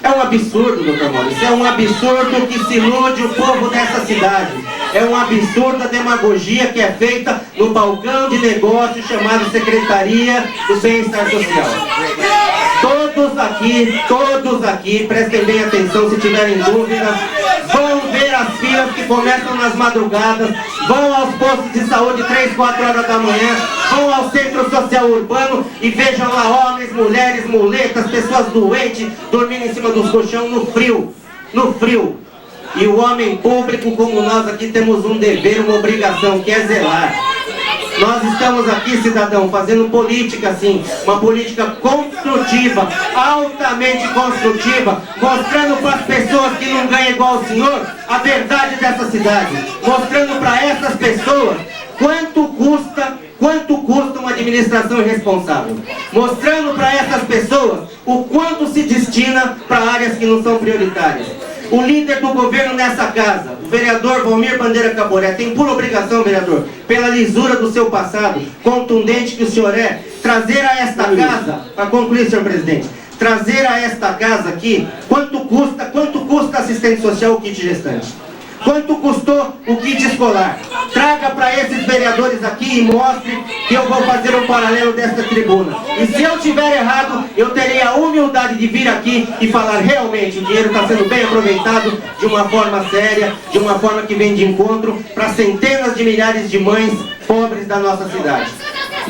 É um absurdo, doutor Maurício. É um absurdo que se ilude o povo dessa cidade. É um absurdo a demagogia que é feita no balcão de negócio chamado Secretaria do Bem-Estar Social. Todos aqui, prestem bem atenção se tiverem dúvidas, vão ver as filas que começam nas madrugadas, vão aos postos de saúde 3, 4 horas da manhã, vão ao centro social urbano e vejam lá homens, mulheres, muletas, pessoas doentes, dormindo em cima dos colchões no frio. E o homem público, como nós aqui, temos um dever, uma obrigação, que é zelar. Nós estamos aqui, cidadão, fazendo política assim, uma política construtiva, altamente construtiva, mostrando para as pessoas que não ganham igual o senhor a verdade dessa cidade, mostrando para essas pessoas quanto custa uma administração irresponsável, mostrando para essas pessoas o quanto se destina para áreas que não são prioritárias. O líder do governo nessa casa, o vereador Valmir Bandeira Caboré, tem por obrigação, vereador, pela lisura do seu passado, contundente que o senhor é, trazer a esta casa, para concluir, senhor presidente, trazer a esta casa aqui, quanto custa assistente social o kit gestante? Quanto custou o kit escolar? Traga para esses vereadores aqui e mostre que eu vou fazer um paralelo desta tribuna. E se eu tiver errado, eu terei a humildade de vir aqui e falar realmente o dinheiro está sendo bem aproveitado de uma forma séria, de uma forma que vem de encontro para centenas de milhares de mães pobres da nossa cidade.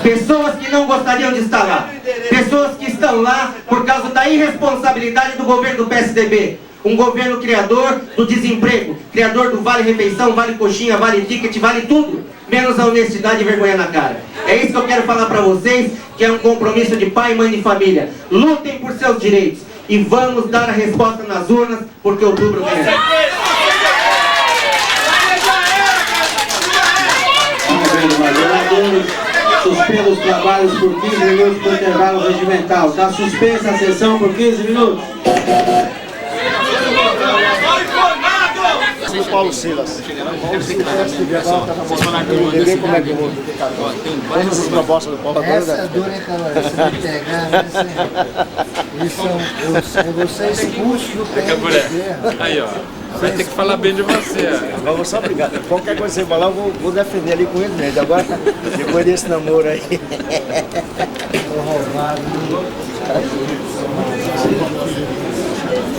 Pessoas que não gostariam de estar lá. Pessoas que estão lá por causa da irresponsabilidade do governo do PSDB. Um governo criador do desemprego, criador do Vale Refeição, Vale Coxinha, Vale Ticket, vale tudo, menos a honestidade e vergonha na cara. É isso que eu quero falar para vocês, que é um compromisso de pai e mãe de família. Lutem por seus direitos e vamos dar a resposta nas urnas, porque outubro vem. Suspenda os trabalhos por 15 minutos por intervalo regimental. Está suspensa a sessão por 15 minutos. O Paulo Silas. Como é que eu vou ficar? Todas as propostas do Paulo. Essa é dura, hein, cara? Você vai pegar, é você expulso do PSDB. Aí, ó. Vai ter que falar bem de você. Eu vou só brigar. Qualquer coisa que você falar, eu vou defender ali com ele mesmo. Agora, depois desse namoro aí. Tô roubado.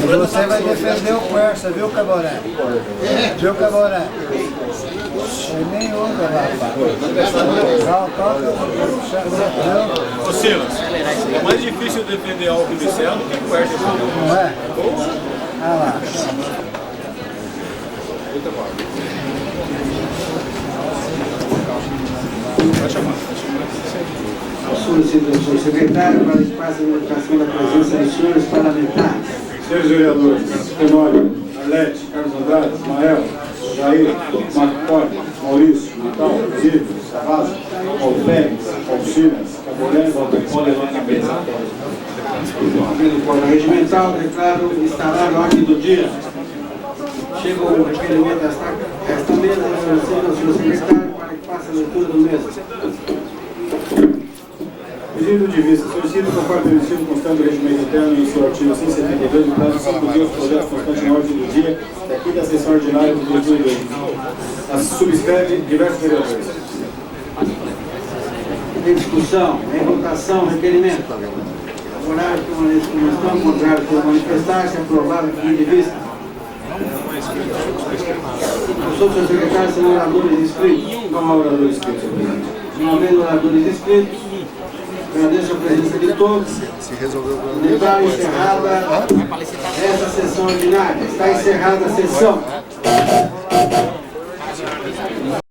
Você vai defender o Quercia, viu, Caboré? Viu, Caboré? Ele nem ouve, rapaz. Ô Silas, é mais difícil defender Alckmin do céu do que o Quercia. Não é? Ah lá. Vai chamar. Solicito ao senhor secretário para espaço de educação da presença dos senhores parlamentares. Senhores vereadores, Tenório, Arlete, Carlos Andrade, Ismael, Jair, Marco Poli, Maurício, Natal, Zílio, Savazzo, Paulo Félix, Paulo Silas, Caboré, Walter Poli, lá na mesa. Pelo Código Regimental, declaro instalar a ordem do dia. Chega o requerimento desta mesa, solicito ao senhor secretário para que faça a leitura do mesmo. Pedido de vista, solicito por parte do Ministério constante do regimento interno em seu artigo 172, o prazo de 5 dias, os projetos constantes na ordem do dia, daqui da sessão ordinária do dia 2002. Subscreve diversos vereadores. Em discussão, em votação, requerimento. Favorável permanece como estão, contrário por manifestar-se, aprovado aqui de vista. Os outros secretários são oradores inscritos. Não há oradores inscritos. Não havendo oradores inscritos, agradeço a presença de todos. Declaro encerrada essa sessão ordinária. Está encerrada a sessão.